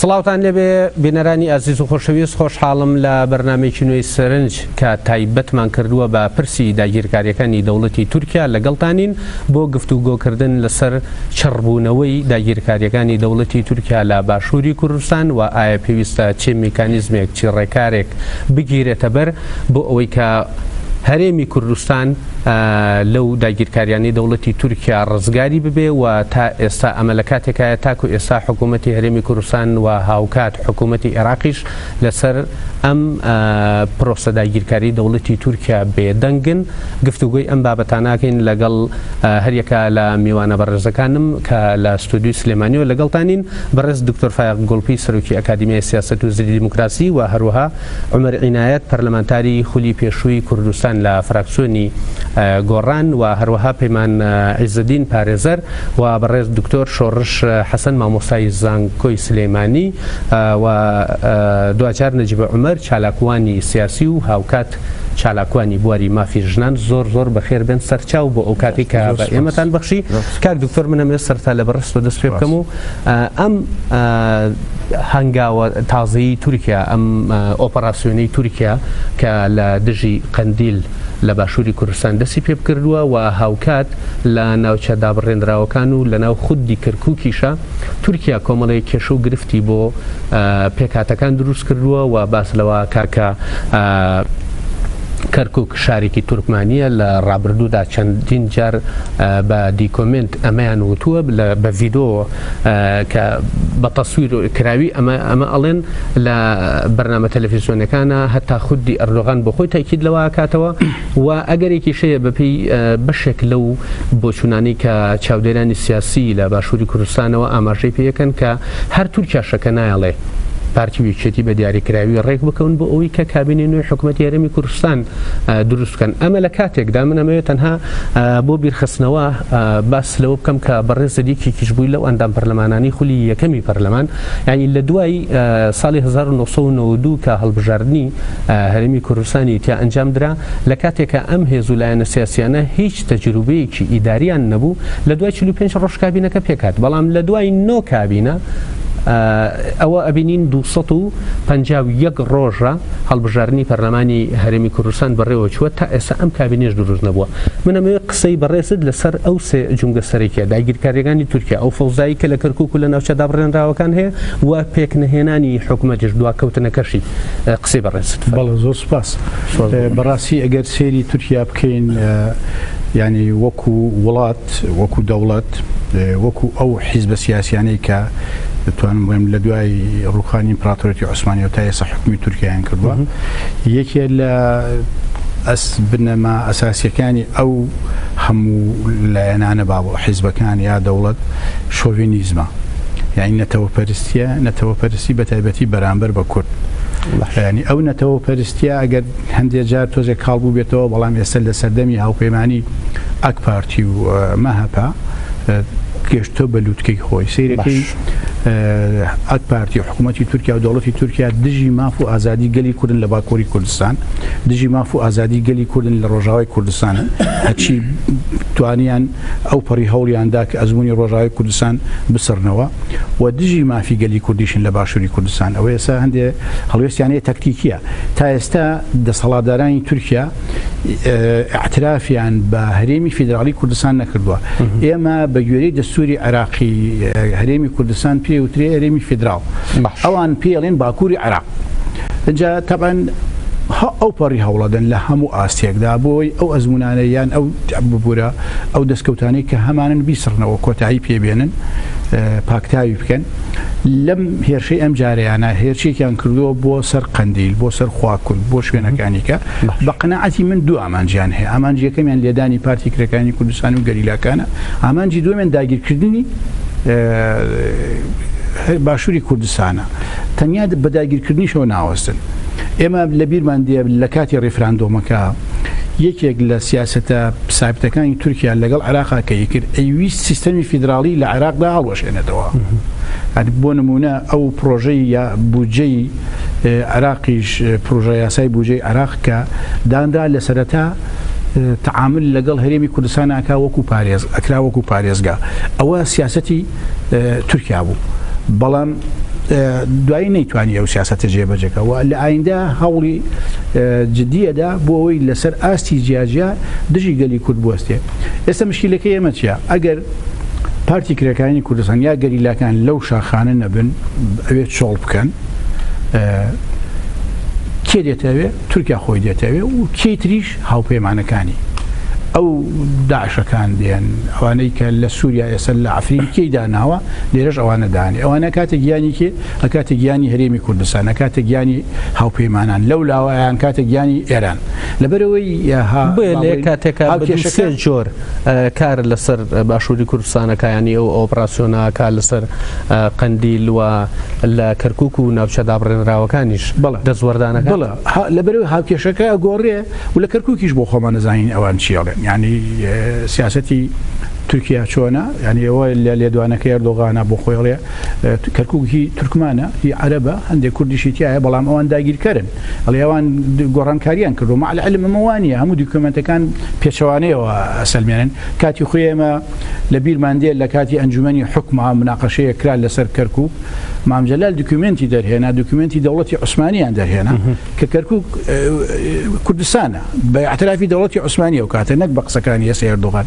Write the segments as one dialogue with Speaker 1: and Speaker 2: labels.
Speaker 1: سڵاوتان لێبێ بینەرانی ئازیز و خۆشەویست، خۆشحاڵم لە بەرنامەیەکی نوێی سەرنج کە تایبەتمان کردووە بە پرسی داگیرکاریەکانی دەوڵەتی تورکیا لەگەڵتانین بۆ گفتوگۆکردن لەسەر چڕبوونەوەی داگیرکاریەکانی دەوڵەتی تورکیا لە باشووری کوردستان و ئایا پێویستە چه میکانیزمێک چی ڕێکارێک بگیرێتە بەر بۆ ئەوەی کە هەرێمی کوردستان لەو داگیرکاریانی دەوڵەتی تورکیا ڕزگاری ببێ و تا ئێستا ئەمە لە کاتێکایە تاکو ئێستا حکوومەتی هەرێمی کوردستان و هاوکات حکوومەتی عێراقیش لەسەر ئەم پرۆسە داگیرکاری دەوڵەتی تورکیا بێدەنگن. گفتوگوی ئەم بابەتاناکەین لەگەڵ هەریەکە لە میوانە بەڕێزەکانم کە لە ستودیوی سلێمانیەوە لەگەڵتانین بەڕێز دکتۆر فایق گۆڵپی سەرۆکی ئەکادیمیای سیاسەت و زیری دیموکراسی و هەروەها عومەر عینایەت پەرلەمانتاری خولی پێشووی کوردستان لە فراکسیۆنی گۆڕان و هەروەها پەیمان عیزەدین پارێزەر و بەڕێز دکتۆر شۆڕش حەسەن مامۆستای زانکۆی سلێمانی و دوجار نەجیب عومەر چالاکوانی سیاسی و هاوکات چالاکوانی بواری مافی ژنان زۆر زۆر بەخێر بێن سەرچاو بۆ ئەو کاتی کە بە ئێمەتان بەخشی. کاک دکتۆر منەمێ سەرتا لە بەڕست و دەست پێ بکەم و ئەم هەنگاوە تازەیی تورکیا، ئەم ئۆپەراسیۆنەی تورکیا کە لە دژی قەندیل لە باشووری کوردستان دەستی پێ بکردووە و هاوکات لە ناوچە دابڕێنراوەکان و لە ناو خودی کەرکووکیشە تورکیا کۆمەڵی کێشە و گرفتی بۆ پێکاتەکان دروست کردووە و باس لەوە کاکە کەرکووک شارێکی تورکمانیە لە ڕابردوودا چەندین جار بە دیکۆمنت ئەمەیان وتووە بە ڤیدۆ کە بە تەسویر و کراوی ئەمە ئەڵێن لە بەرنامە تەلەڤیزیۆنەکانە هەتا خودی ئەردۆغان بۆ خۆی تاکید لەوە کاتەوە و ئەگەرێکی شەیە بەپێی بەشێک لەو بۆچوونانی کە چاودێرانی سیاسی لە باشووری کوردستانەوە ئاماژەی پێیەکەن کە هەر تورکیا شەکە نایەڵێ پارتی ویکێتی بە دیاریکراوی ڕێک بکەون بۆ ئەوەی کە کابینی نوێی حکوومەتی هەرێمی کوردستان دروستکەن. ئەمە لە کاتێکدا منەمەوێت تەنها بۆ بیرخستنەوە باس لەوە بکەم کە بەڕێز دیکێکیش بووی لەو ئەندام پەرلەمانانی خولی یەکەمی پەرلەمان، یعنی لە دوای ساڵی 1992 کە هەڵبژاردننی هەرێمی کوردستانی تیا ئەنجام درا لە کاتێکە ئەم هێزوو لایەنە سیاسیانە هیچ تەجروبەیەکی ئیداریان نەبوو لە دوای 45 ڕۆژ کابینەکە پێکات، بەڵام لە دوای 9 کابینە ئەوە ئەبینین 251 ڕۆژە هەڵبژاردننی پەرلەمانی هەرێمی کوردستان بەڕێوە چووە تا ئێستا ئەم کابینێش دروست نەبووە. منەمەوێت قسەی بەڕێزت لەسەر ئەو سێ جونگە سەرەکیە داگیرکاریەکانی تورکیا، ئەو فەوزایی کە لە کەرکووک و لە ناوچە دابڕێنراوەکان هەیە و پێکنهێنانی حکوومەتیش دواکەوتنەکەشی قسەی بەڕێزت.
Speaker 2: بەڵێ زۆر سپاس. بەڕاستی ئەگەر سێری تورکیا بکەین ینی وەکو وڵات، وەکو دەوڵەت، وەکو ئەو حیزبە سیاسیانەی کە دەتوانم لە دوای ڕوخانی ئیمپراتۆریەتی عوسمانی و تا ئێستا حکومی تورکیایان کردووە، یەکێ لە بنەما ئەساسیەکانی ئەو هەموو لایەنانە بابە حیزبەکان یا دەوڵەت شۆڤینیزمە، یعنی نەتەوەپەرستیە، نەتەوەپەرستی بە تایبەتی بەرامبەر بە کورد. ینی ئەو نەتەوەپەرستیە ئەگەر هەندێک جار تۆزێک کاڵبوو بێتەوە، بەڵام ئێستا لە سەردەمی هاوپەیمانی ئەک پارتی و مەهەپا گەشتۆ بە لووتکەی خۆی. سیرەکەی ئەک پارتی حکوومەتی تورکیا و دەوڵەتی تورکیا دژی ماف و ئازادی گەلی کوردن لە باکووری کوردستان، دژی ماف و ئازادی گەلی کوردن لە ڕۆژاوای کوردستان، هەچی توانیان ئەو پەڕی هەوڵیاندا کە ئەزمموی ڕۆژاوای کوردستان بسڕنەوە و دژی مافی گەلی کوردیشن لە باشووری کوردستان. ئەوە ئێستا هەندێک هەڵوێستیانەیە تەکتیکیە. تا ئێستا دەسەڵاتدارانی تورکیا اعترافیان بە هەرێمی فیدراڵی کوردستان نەکردووە. ئێمە بە گوێرەی دەستوری عێراقی هەرێمی کوردستان پێوترێ هەرێمی فیدراڵ، ئەوان پێڵێن باکووری عێراق. اینجا تەبەن ئەو پەڕی هەوڵەدەن لە هەموو ئاستێکدا بۆی ئەو ئەزمونانەیان ئەو ببوورە ئەو دەستکەوتانی کە هەمانن بیسڕنەوە کۆتایی پێبێنن، پاکتاوی بکەن. لەم هێرشەی ئەم جارەیانە هێرشێکیان کردووە بۆ سەر قەندیل، بۆ سەر خواکوون، بۆ شوێنەکانی کە بە قەناعەتی من دوو ئامانجیان هەیە. ئامانجی یەکەمیان لێدانی پارتی کرێکانی کوردستان و گەریلاکانە، ئامانجی دووەمیان داگیرکردنی باشووری کوردستانە، تەنیا بە داگیرکردنیشەوە ناوەستن. ئێمە لە بیرمان دێ لە کاتی ڕێفراندۆمەکە یەکێک لە سیاسەتە سابتەکانی تورکیا لەگەڵ عێراقا کە یەکرد ئەیویست سیستەمی فیدراڵی لە عێراقدا هەڵوەشێنێتەوە. بۆ نمونە ئەو پرۆژەی یا بودجەی عێراقیش، پرۆژە یاسای بودجەی عێراق کە داندا لە سەرەتا تعامل لەگەڵ هەرێمی کوردستان ئەکا ئەکرا وەکو پارێزگا. ئەوە سیاسەتی تورکیا بوو، بەڵام دوایی نەیتوانی ئەو سیاسەتە جێبەجێکەوە لە ئایندا هەوڵی جددیەدا بۆ ئەوەی لەسەر ئاستی جیاجیا دژی گەلی کورد بوەستێ. ئێستا مشکلەکە ئێمە چیە؟ ئەگەر پارتی کرێکانی کوردستان یا گەریلاکان لەو شاخانە نەبن ئەوێت چۆڵ بکەن کێ دێتەوێ؟ تورکیا خۆی دێتەوێ و کێی تریش هاوپەیمانەکانی ئەو داعشەکان دێن ئەوانەی کە لە سووریا ئێستا لە عەفرین کێی داناوە لێرەش ئەوانە دانی ئەوانە کاتە گیانی کێ ئەکاتە گیانی هەرێمی کوردستان ئەکاتە گیانی هاوپەیمانان لەو لاوایان کاتە گیانی ئێران لەبەرەوەی
Speaker 1: لێ کاتێکا سێ جۆر کار لەسەر باشووری کوردستانەکانی ئەو ئۆپراسیۆناکە لەسەر قەندیل و لە کەرکووک و ناوچە دابڕێنراوەکانیش دەستوەردانەکە
Speaker 2: لەبەرەوەی هاوکێشەکە گۆڕێ و لە کەرکووکیش بۆ خۆمان نەزانین ئەوان چیاڵێن ینی سیاسەتی تورکیا چۆنە ینی ئەوە لە لێدوانەکە ئەردۆغانە بۆ خۆیڵێ کەرکووکی تورکمانە هی عەرەبە هەندێک کوردیشی تایە بەڵام ئەوان داگیرکەرن ئەڵێ ئەوان گۆڕانکاریان کردو مع العلم ئەمەوانە هەموو دوکمنتەکان پێچەوانەیەوە ئەسەلمێنن کاتی خۆی ئێمە لە بیرمان دێت لە کاتی ئەنجومەنی حکومە مناقەشەیە کرا لەسەر کەرکووک مام جەلال دوکمنتی دەرهێنا دوکمنتی دەوڵەتی عوسمانیان دەرهێنا کە کەرکووک کوردستانە بە اعترافی دەوڵەتی عوسمانی و کاتە نەک بە قسەکانی ئێستا ئەردۆغان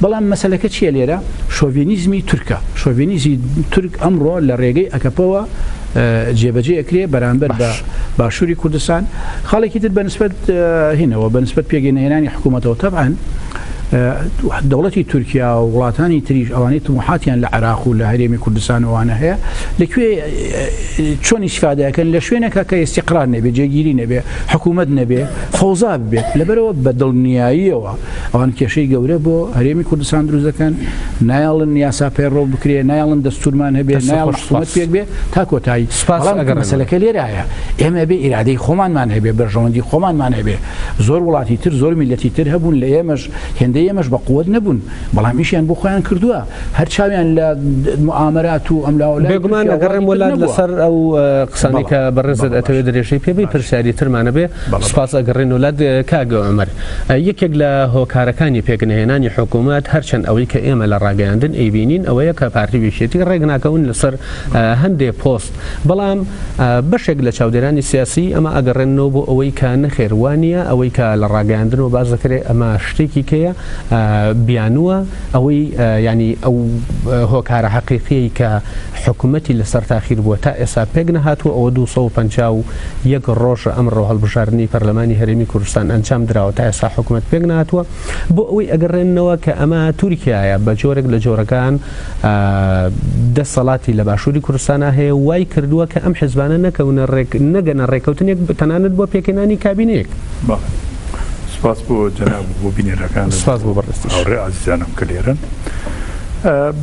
Speaker 2: بەڵام مەسەلەکە چیە لێرە؟ شۆڤینیزمی تورکە شۆڤینیزمی تورک ئەمڕۆ لە ڕێگەی ئەکەپەوە جێبەجێ ئەکرێ بەرامبەر بە باشووری کوردستان خاڵێکی تر بەنسبەت هینەوە بەنسبەت پێگەێنهێنانی حکوومەتەوە تەبعاً دەوڵەتی تورکیا و وڵاتانی تریش ئەوانەی طموحاتیان لە عێراق و لە هەرێمی کوردستان ئەوانە هەیە لەکوێ چۆن ئیسفادەکەن لە شوێنێکە کە ئیستیقرار نەبێ جێگیری نەبێ حکوومەت نەبێ خۆزا ببێت لەبەرەوە بە دڵنیاییەوە ئەوان کێشەی گەورە بۆ هەرێمی کوردستان دروست دەکەن نایڵن یاسا پێڕۆ بکرێ نایڵن دەستورمان هەبێ نایڵ حکوومەت پێک بێ تا کۆتایی مەسەلەکە لێرایە ئێمە بێ ئیرادەی خۆمانمان هەبێ بەرژەوەندی خۆمانمان هەبێ زۆر وڵاتی تر زۆر میلەتی تر هەبوون لە ئێمەش ئێمەش بە قووت نەبوون بەڵام ئیشیان بۆ خۆیان کردووە هەر چاویان لە موامەرات و ئەملاوە
Speaker 1: بێگومان ئەگەڕێم وەلات لەسەر ئەو قسانی کە بەڕێزت ئەتەوێت درێژەی پێبێ پرسیاری ترمانە بێ سوپاس ئەگەڕێن وڵات کاگە عومەر یەکێک لە هۆکارەکانی پێگەنهێنانی حکوومەت هەرچەند ئەوەی کە ئێمە لە ڕاگەیاندن ئەیبینین ئەوەیە کە پارتی وێشێتی ڕێک ناکەون لەسەر هەندێک پۆست بەڵام بەشێک لە چاودێرانی سیاسی ئەمە ئەگەڕێنەوە بۆ ئەوەی کە نەخێوانیە ئەوەی کە لە ڕاگەیاندنەوە باز دەکرێت ئەمە شتێکی کەیە بیانووە ئەوەی ینی ئەو هۆکارە حەقیقی کە حکوومەتی لەسەر تاخیر بووە تا ئێستا پێک نەهاتووە ئەوە 251 ڕۆژ ئەمڕۆ هەڵبژاردننی پەرلەمانی هەرێمی کوردستان ئەنجام درراوە تا ئێستا حکوومەت پێک نهاتووە بۆ ئەوەی ئەگەڕێنەوە کە ئەمە تورکیایە بە جۆرێک لە جۆرەکان دەسەڵاتی لە باشووری کوردستانە هەیە وای کردووە کە ئەم حیزبانە نەگەنە ڕێکەوتنێک تەنانەت بۆ پێکێنانی کابینەیەک.
Speaker 3: سپاس بۆ جەناب بۆ بینێرەکان
Speaker 1: سپاس بۆ بەڕێستی
Speaker 3: هاوڕێ عەزیزانم کە لێرن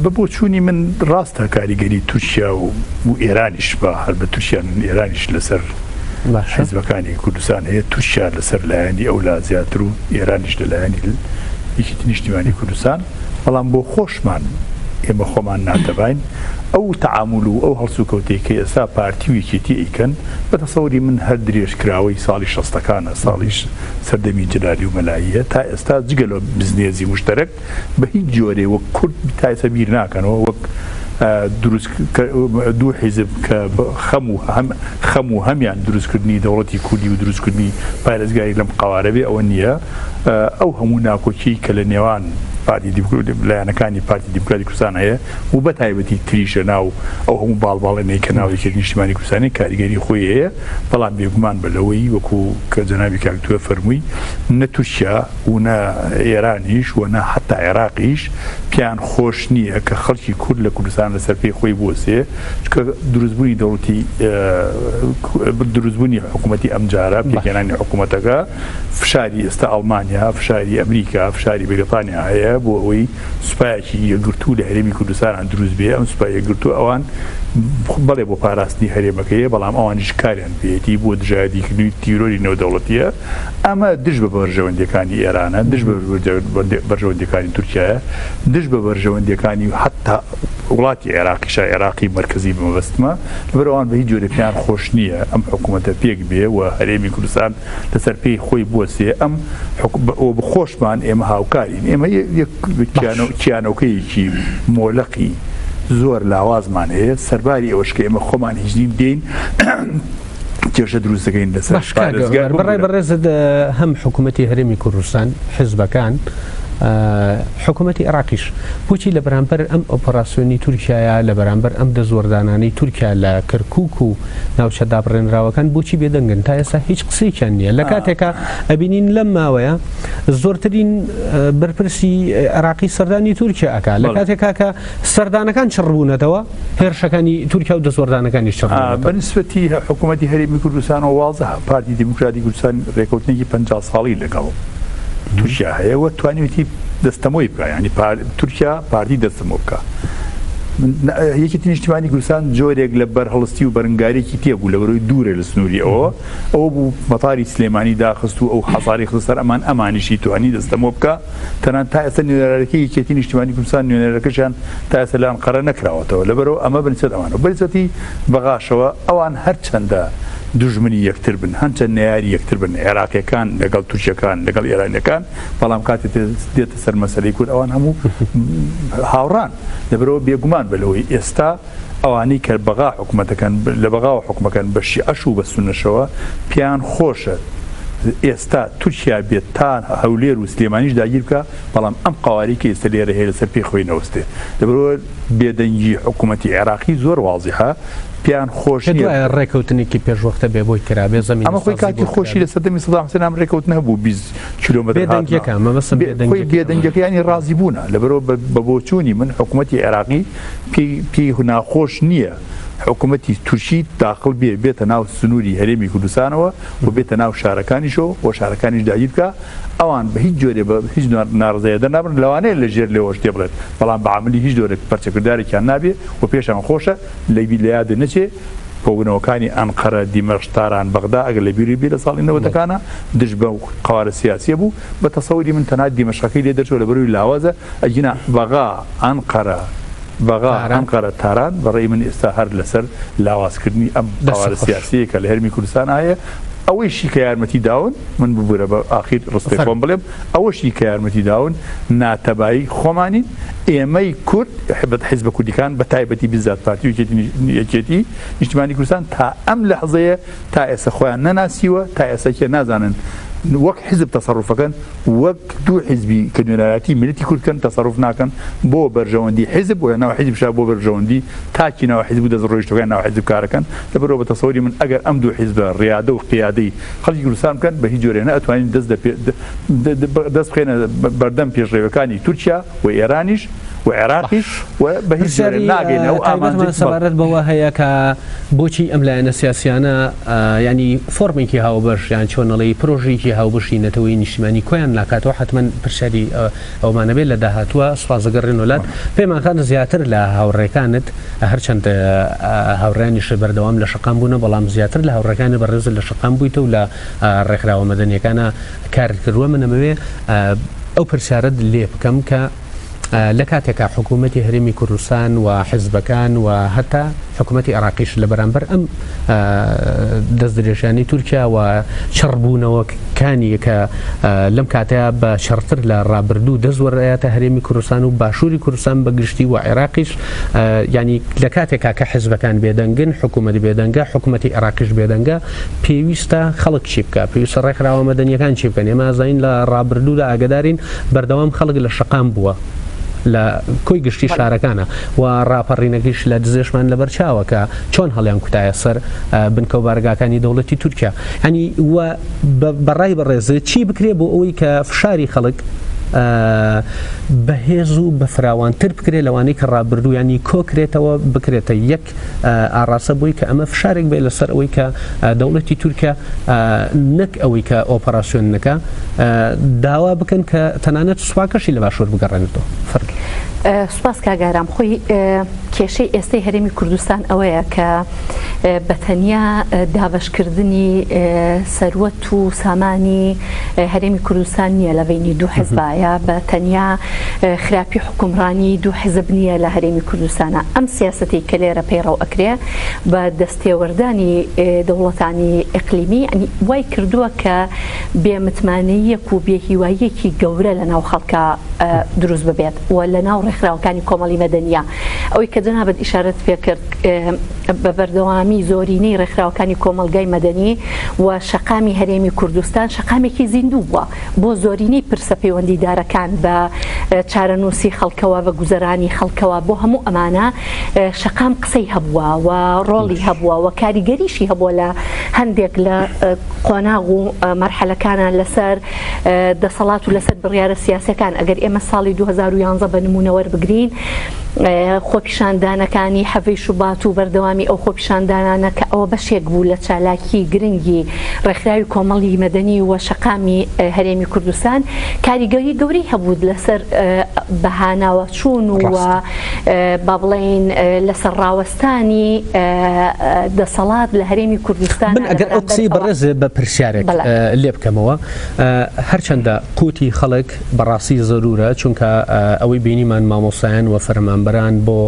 Speaker 3: بە بۆ چوونی من ڕاستە کاریگەری تورکیا و ئێرانیش بە هەر بە تورکیان ئێرانیش لەسەر حیزبەکانی کوردستان هەیە تورکیا لەسەر لایەنی ئەو لا زیاتر و ئێرانیش لە لایەنی یەکێتی نیشتیمانی کوردستان بەڵام بۆ خۆشمان ئێمە خۆمان ناتەباین ئەو تەعامل و ئەو هەڵسوکەوتەی کە ئێستا پارتی و یەکێتی ئەیکەن بە تەسەووری من هەر درێژکراوەی ساڵی 60ەکانە ساڵیش سەردەمی جەلالی و مەلاییە تا ئێستا جگەلە بزنێزی مشتەرەک بە هیچ جۆرێ وەک کورد تایسە بیر ناکەنەوە وەک دوو حیزب کە خەم و هەمیان دروستکردنی دەوڵەتی کوردی و دروستکردنی پارێزگاری لەم قوارە بێ ئەوە نییە ئەو هەموو ناکۆکی کە لە نێوان لایەنەکانی پارتی دیموکراتی کوردستان هەیە و بە تایبەتی تریشە ناو ئەو هەموو باڵباڵێنەی کە ناو یەکێتی نیشتیمانی کوردستانی کاریگەری خۆی هەیە بەڵام بێگومان بەلەوەی وەکو کە جەنابی کاکتووە فەرمووی نە تورکیا و نە ئێرانیش و نە حتا عێراقیش پیان خۆش نییە کە خەڵکی کورد لە کوردستان لەسەر پێی خۆی بوەسێ چکە دروستبوونی دەوڵەتی دروستبوونی حکوومەتی ئەمجارە پێکێنانی حکوومەتەکە فشاری ئێستا ئەڵمانیا فشاری ئەمریکا فشاری بریتانیا هەیە بۆ ئەوەی سوپایەکی یەکگرتوو لە هەرێمی کوردستان دروست بێ ئەم سوپای یەکگرتوو ئەوان بەڵێ بۆ پاراستنی هەرێمەکەیە بەڵام ئەوانیش کاریان پێێتی بۆ دژایەتیکردنی تیرۆری نێودەوڵەتیە ئەمە دژ بە بەرژەوەندەکانی ئێرانە دژ بە بەرژەوەندەکانی تورکیایە دژ بە بەرژەوەندەکانی حتا وڵاتی عێراقیش عێراقی مرکزی بمەبەستمە لەبەرەوەیان بە هیچ جۆرەکیان خۆش نییە ئەم حکوومەتە پێک بێ و هەرێمی کوردستان لەسەر پێی خۆی بوەسێ ئەم بخۆشمان ئێمە هاوکارین ئێمە کیانەوەکەیەکی مۆلەقی زۆر لاوازمان هەیە سەرباری ئەوەشکە ئێمە خۆمان هیچ نیم دێین کێشە دروست دەکەین لەسەر
Speaker 1: بەڕای بەڕێزت هەم حکوومەتی هەرێمی کوردستان حیزبەکان حکوومەتی عێراقیش بۆچی لە بەرامبەر ئەم ئۆپەراسیۆنی تورکیایە لە بەرامبەر ئەم دەزوەردانانەی تورکیا لە کەرکووک و ناوچە دابڕێنراوەکان بۆچی بێدەنگن تا ئێستا هیچ قسەیان نییە لە کاتێکە ئەبینین لەم ماوەیە زۆرترین بەرپرسی عێراقی سەردانی تورکیا ئەکا لە کاتێکا کە سەردانەکان چڕبوونەتەوە هێرشەکانی تورکیا و دەزوەردانەکانی
Speaker 3: بەنسبەتی حکوومەتی هەرێمی کوردستان و واضح پارتی دموکراتی کوردستان ڕێکەوتنێکی 50 ساڵی لەگەڵ تورکیا هەیە و توانیویەتی دەستەمۆی بکە ینی تورکیا پارتی دەستەمۆ بکە یەکێتی نیشتیمانی کوردستان جۆرێک لە بەرهەڵستی و بەرەنگارێکی تێبوو لە بەرەوەی دوورێ لە سنووری ئەوە بوو مەتاری سلێمانی داخست و ئەو حەزاری خستەر ئەمانیشی توانی دەستەمۆ بکە تەنان تا ئێستا نوێنەرەکەی یەکێتی نیشتیمانی کوردستان نوێنەرەکەشان تا ئێستا لە ئەنقەرە نەکراوەتەوە لەبەرەوە ئەمە بنسەر ئەوانە بەرزەتی بەغاشەوە ئەوان هەرچەندە دوژمنی یەکتر بن هەنچەند نەیاری یەکتر بن عێراقیەکان لەگەڵ تورکیەکان لەگەڵ ئێرانیەکان بەڵام کاتێک دێتە سەر مەسەلەی کورد ئەوان هەموو هاوڕان لەبەرەوە بێگومان بلەوەی ئێستا ئەوانەی کە بەغا حکوومەتەکان لە بەغاوە حکوومەکان بە شیعەش و بە سونەشەوە پیان خۆشە ئێستا تورکیا بێت تا هەولێر و سلێمانیش داگیر بکە بەڵام ئەم قاواری کە ئێستا لێرە هەیە لەسەر پێی خۆی نەوەستێ لەبەرەوە بێدەنگی حکوومەتی عێراقی زۆر واضحە پیان خۆش
Speaker 1: ڕێکەوتنێکی پێشوەختە بێ بۆی کرابێ زەمین
Speaker 3: ئەمە خۆی کاتی خۆشی لە سەدەمی سەدام حوسێن ئەم ڕێکەوتنە هەبوو 20 کیلۆمەتر بێدەنگەکەیانی ڕازی بوونە لەبەرەوە بە بۆچوونی من حکوومەتی عێراقی پێی ناخۆش نییە حکوومەتی تورکی داخل بێتە ناو سنووری هەرێمی کوردستانەوە و بێتە ناو شارەکانیشەوە بۆ شارەکانیش داگیر بکە ئەوان بە هیچ جۆرێ بە هیچ ناڕزەیە دەنابن لەوانەیە لە ژێر لێوە شتێ بڵێت بەڵام بە عەمەلی هیچ جۆرێک پەرچەکردارێکیان نابێ و پێشان خۆشە لە یادە نەچێ کۆبوونەوەکانی ئەنقەرە دیمەشق تاران بەغدا ئەگەر لە بیری بێ لە ساڵی نەوەتەکانە دژ بە قوارە سیاسیە بوو بە تەسەووری من تەنها دیمەشقەکەی لێ دەرچوە لە بەرووی لاوازە ئەجینا بەغا ئەنقەرە بەغا ئەنقەرە تاران بەڕێی من ئێستا هەر لەسەر لاوازکردنی ئەم قوارە سیاسیە کە لە هەرمی کوردستان هەیە ئەوەیشی کە یارمەتی داون من ببوورە بە ئاخیر ڕستەی خۆم بڵێم ئەوەشی کە یارمەتی داون ناتەبایی خۆمانین ئێمەی کورد حیزبە کوردیەکان بە تایبەتی بزات پارتی و یەکێتی نیشتیمانی کوردستان تا ئەم لەحزەیە تا ئێستا خۆیان نەناسیوە تا ئێستاکە نازانن وەک حزب تەسەڕوفەکەن وەک دوو حیزبی کە نوێنەراتی ملەتی کوردکەن تەسەڕوف ناکەن بۆ بەرژەوەندی حزب و ناو حیزبشا بۆ بەرژەوەندی تاکی ناو حیزب و دەستڕۆیشتەکان ناو حیزب کارەکەن لەبەرەوە بە تەسەووری من ئەگەر ئەم دوو حیزبە ڕیادە و قیادەی خەڵکی کوردستان بکەن بە هیچ جۆرێ نەئەتوانین دەست بخێنە بەردەم پێشڕێوەکانی تورکیا و ئێرانیش و عێراقیش و بە هیچ جۆرێ ناگەینە و ئامانجێک
Speaker 1: سەبارەت بەوە هەیە کە بۆچی ئەم لایەنە سیاسیانە ینی فۆرمێکی هاوبەش یان چۆنەڵی پرۆژێکی هاوبەشی نەتەوەی نیشتیمانی کۆیان ناکاتەوە حتمما پرسیاری ئەومانە بێت لە داهاتووە سوپاسدەگەڕێن وڵات پێمانکاتە زیاتر لە هاوڕێکانت هەرچەند هاوڕێنیش بەردەوام لە شەقام بوونە بەڵام زیاتر لە هاوڕێکانی بەڕێز لە شەقام بوویتە و لە ڕێکخراوە مەدەنیەکانە کارت کردووە منەمەوێ ئەو پرسیارەت لێ بکەم کە لە کاتێکا حکوومەتی هەرێمی کوردستان و حیزبەکان و هەتا حکوومەتی عێراقیش لە بەرامبەر ئەم دەستدرێژانی تورکیا و چڕبوونەوەکانی کە لەم کاتەیە بە شەڕتر لە ڕابردوو دەزوەرایەتە هەرێمی کوردستان و باشووری کوردستان بەگشتی و عێراقیش ینی لە کاتێکا کە حیزبەکان بێدەنگن حکوومەت بێدەنگە حکوومەتی عێراقیش بێدەنگە پێویستە خەڵک چی بکە پێویستە ڕێکخراوە مەدەنیەکان چی بکەن ئێمە زین لە ڕابردوو لە ئاگدارین بەردەوام خەڵک لە شەقام بووە لە کۆی گشتی شارەکانە و ڕاپەڕینەکەیش لە دزێشمان لە بەرچاوە کە چۆن هەڵیان کوتایە سەر بنکە و بارگاکانی دەوڵەتی تورکیا هەنی وە بەڕای بەڕێز چی بکرێ بۆ ئەوەی کە فشاری خەڵک بەهێز و بە فراوانتر بکرێت لەوانەی کە ڕابردوو ینی کۆکرێتەوە بکرێتە یەک ئاڕاستە بۆی کە ئەمە فشارێک بێت لەسەر ئەوەی کە دەوڵەتی تورکیا نەک ئەوەی کە ئۆپەراسیۆنەکە داوا بکەن کە تەنانەت سوپاکەشی لە باشوور بگەڕێنێتەوە فەرق
Speaker 4: سوپاس کاگارام خۆی کێشەی ئێستای هەرێمی کوردستان ئەوەیە کە بەتەنیا دابەشکردنی سەروەت و سامانی هەرێمی کوردستان نییە لە بینی دوو حیزبایە وایە بە تەنیا خراپی حکومڕانی دوو حزب نییە لە هەرێمی کوردستانە. ئەم سیاسەتی کە لێرە پەیڕەو ئەکرێ بە دەستێوەردانی دەوڵەتانی ئیقلیمی وای کردووە کە بێمتمانەیەک و بێهیواییەکی گەورە لە ناو خەڵکە دروست ببێت و لە ناو ڕێکخراوەکانی کۆمەڵی مەدەنیە. ئەوەی کە جەنابەت ئیشارەت پێ کرد بە بەردەوامی زۆرینەی ڕێکخراوەکانی کۆمەلگای مەدەنی و شەقامی هەرێمی کوردستان شەقامێکی زیندوو بووە بۆ زۆرینەی پرسە پەیوەندیدارەکان بە چارەنووسی خەڵکەوە بە گوزەرانی خەڵکەوە بۆ هەموو ئەمانە شەقام قسەی هەبووە و ڕۆڵی هەبووە و کاریگەریشی هەبووە لە هەندێک لە قۆناغ و مەرحەلەکانە لەسەر دەسەڵات و لەسەر بڕیارە سیاسەکان. ئەگەر ئێمە ساڵی 2011 بە نمونە وەربگرین خۆپیشاندانەکانی حەڤەی شوبات و بەردەوامی ئەو خۆپیشاندانانە کە ئەوە بەشێک بوو لە چالاکی گرنگی ڕێکخراوی کۆمەڵی مەدەنی و شەقامی هەرێمی کوردستان کاریگەری گەورەی هەبوو لەسەر بەهاناوە چوون و با بڵێن لەسەر ڕاوەستانی دەسەڵات لە هەرێمی کوردستان.
Speaker 1: من ئەگەر ئەو قسەی بەڕێز بە پرسیارێک لێ بکەمەوە هەرچەندە قوتی خەڵک بەڕاستی زەرورە چونکە ئەوەی بینیمان مامۆسایان و فەرمانبەران بۆ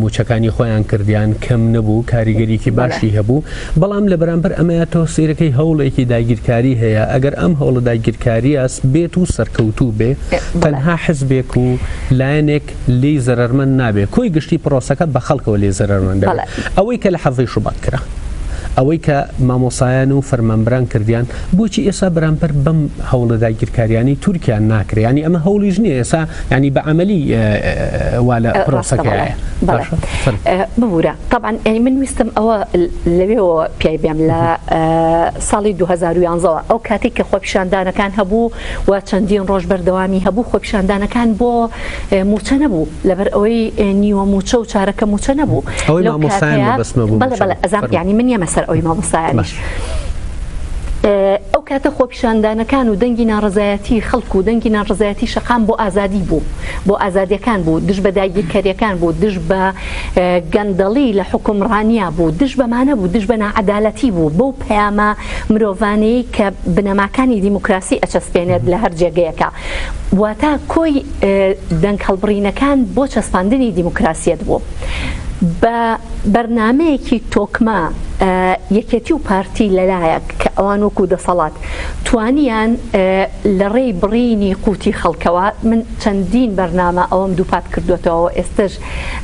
Speaker 1: موچەکانی خۆیان کردیان کەم نەبوو کاریگەریکی باشی هەبوو بەڵام لە بەرامبەر ئەمەیە تۆ سیرەکەی هەوڵێکی داگیرکاری هەیە ئەگەر ئەم هەوڵە داگیرکاری ئەس بێت و سەرکەوتوو بێ تەنها حزبێک و لایەنێک لێی زەرەرمەند نابێت کۆی گشتی پرۆسەکە بە خەڵکەوە لێ زەرەرمەند بێت. ئەوەی کە لە حەڤەی شوبات کرا ئەوەی کە مامۆسایان و فەرمانبەران کردیان بۆچی ئێستا بەرامبەر بەم هەوڵە داگیرکاریانی تورکیان ناکرێ ینی ئەمە هەوڵیش نییە ئێستا ینی بە عەمەلی وا لە پرۆسەکەیە
Speaker 4: ببوورە. طبعا ینی من ویستم ئەوە لەوێەوە پیای بێم لە ساڵی 2011 ئەو کاتێک کە خۆپیشاندانەکان هەبوو و چەندین ڕۆژ بەردەوامی هەبوو خۆپیشاندانەکان بۆ موچە نەبوو لەبەر ئەوەی نیوە موچە و چارەکە موچە نەبوو ینی من یە مەسەر ئەوی مامۆستایانیش ئەو کاتە خۆپیشاندانەکان و دەنگی ناڕزایەتی خەڵک و دەنگی ناڕزایەتی شەقام بۆ ئازادی بوو بۆ ئازادیەکان بوو دژ بە داگیرکاریەکان بوو دژ بە گەندەڵی لە حکومڕانیا بوو دژ بەمانە بوو دژ بە ناعەدالەتی بوو بەو پەیامە مرۆڤانەی کە بنەماکانی دیموکراسی ئەچەسپێنێت لە هەر جێگەیەکە واتە کۆی دەنگ هەڵبڕینەکان بۆ چەسپاندنی دیموکراسیەت بوو. بە بەرنامەیەکی تۆکمە یەکێتی و پارتی لەلایەک کە ئەوان وەکو دەسەڵات توانیان لە ڕێی بڕینی قوتی خەڵکەوە من چەندین بەرنامە ئەوەم دووپات کردوێتەوە ئێستش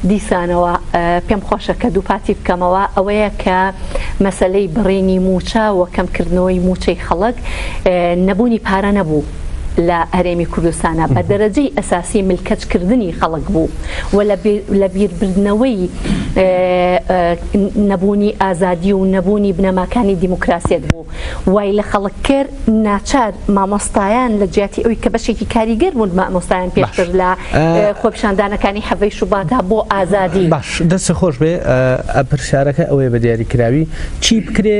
Speaker 4: دیسانەوە پێم خۆشە کە دووپاتی بکەمەوە ئەوەیە کە مەسەلەی بڕینی موچە و کەمکردنەوەی موچەی خەڵک نەبوونی پارە نەبوو لە هەرێمی کوردستانە بە دەرەجەی ئەساسی ملکەتکردنی خەڵک بوو و لە بیربردنەوەی نەبوونی ئازادی و نەبوونی بنەماکانی دیموکراسیەت بوو وای لە خەڵک کرد ناچار مامۆستایان لە جیاتی ئەوی کە بەشێکی کاریگەر بوون مامۆستایان پێشتر لە خۆپیشاندانەکانی حەڤەی شوباتە بۆ ئازادی.
Speaker 1: باش دەست خۆش بێ پرسیارەکە ئەوەیە بە دیاریکراوی چی بکرێ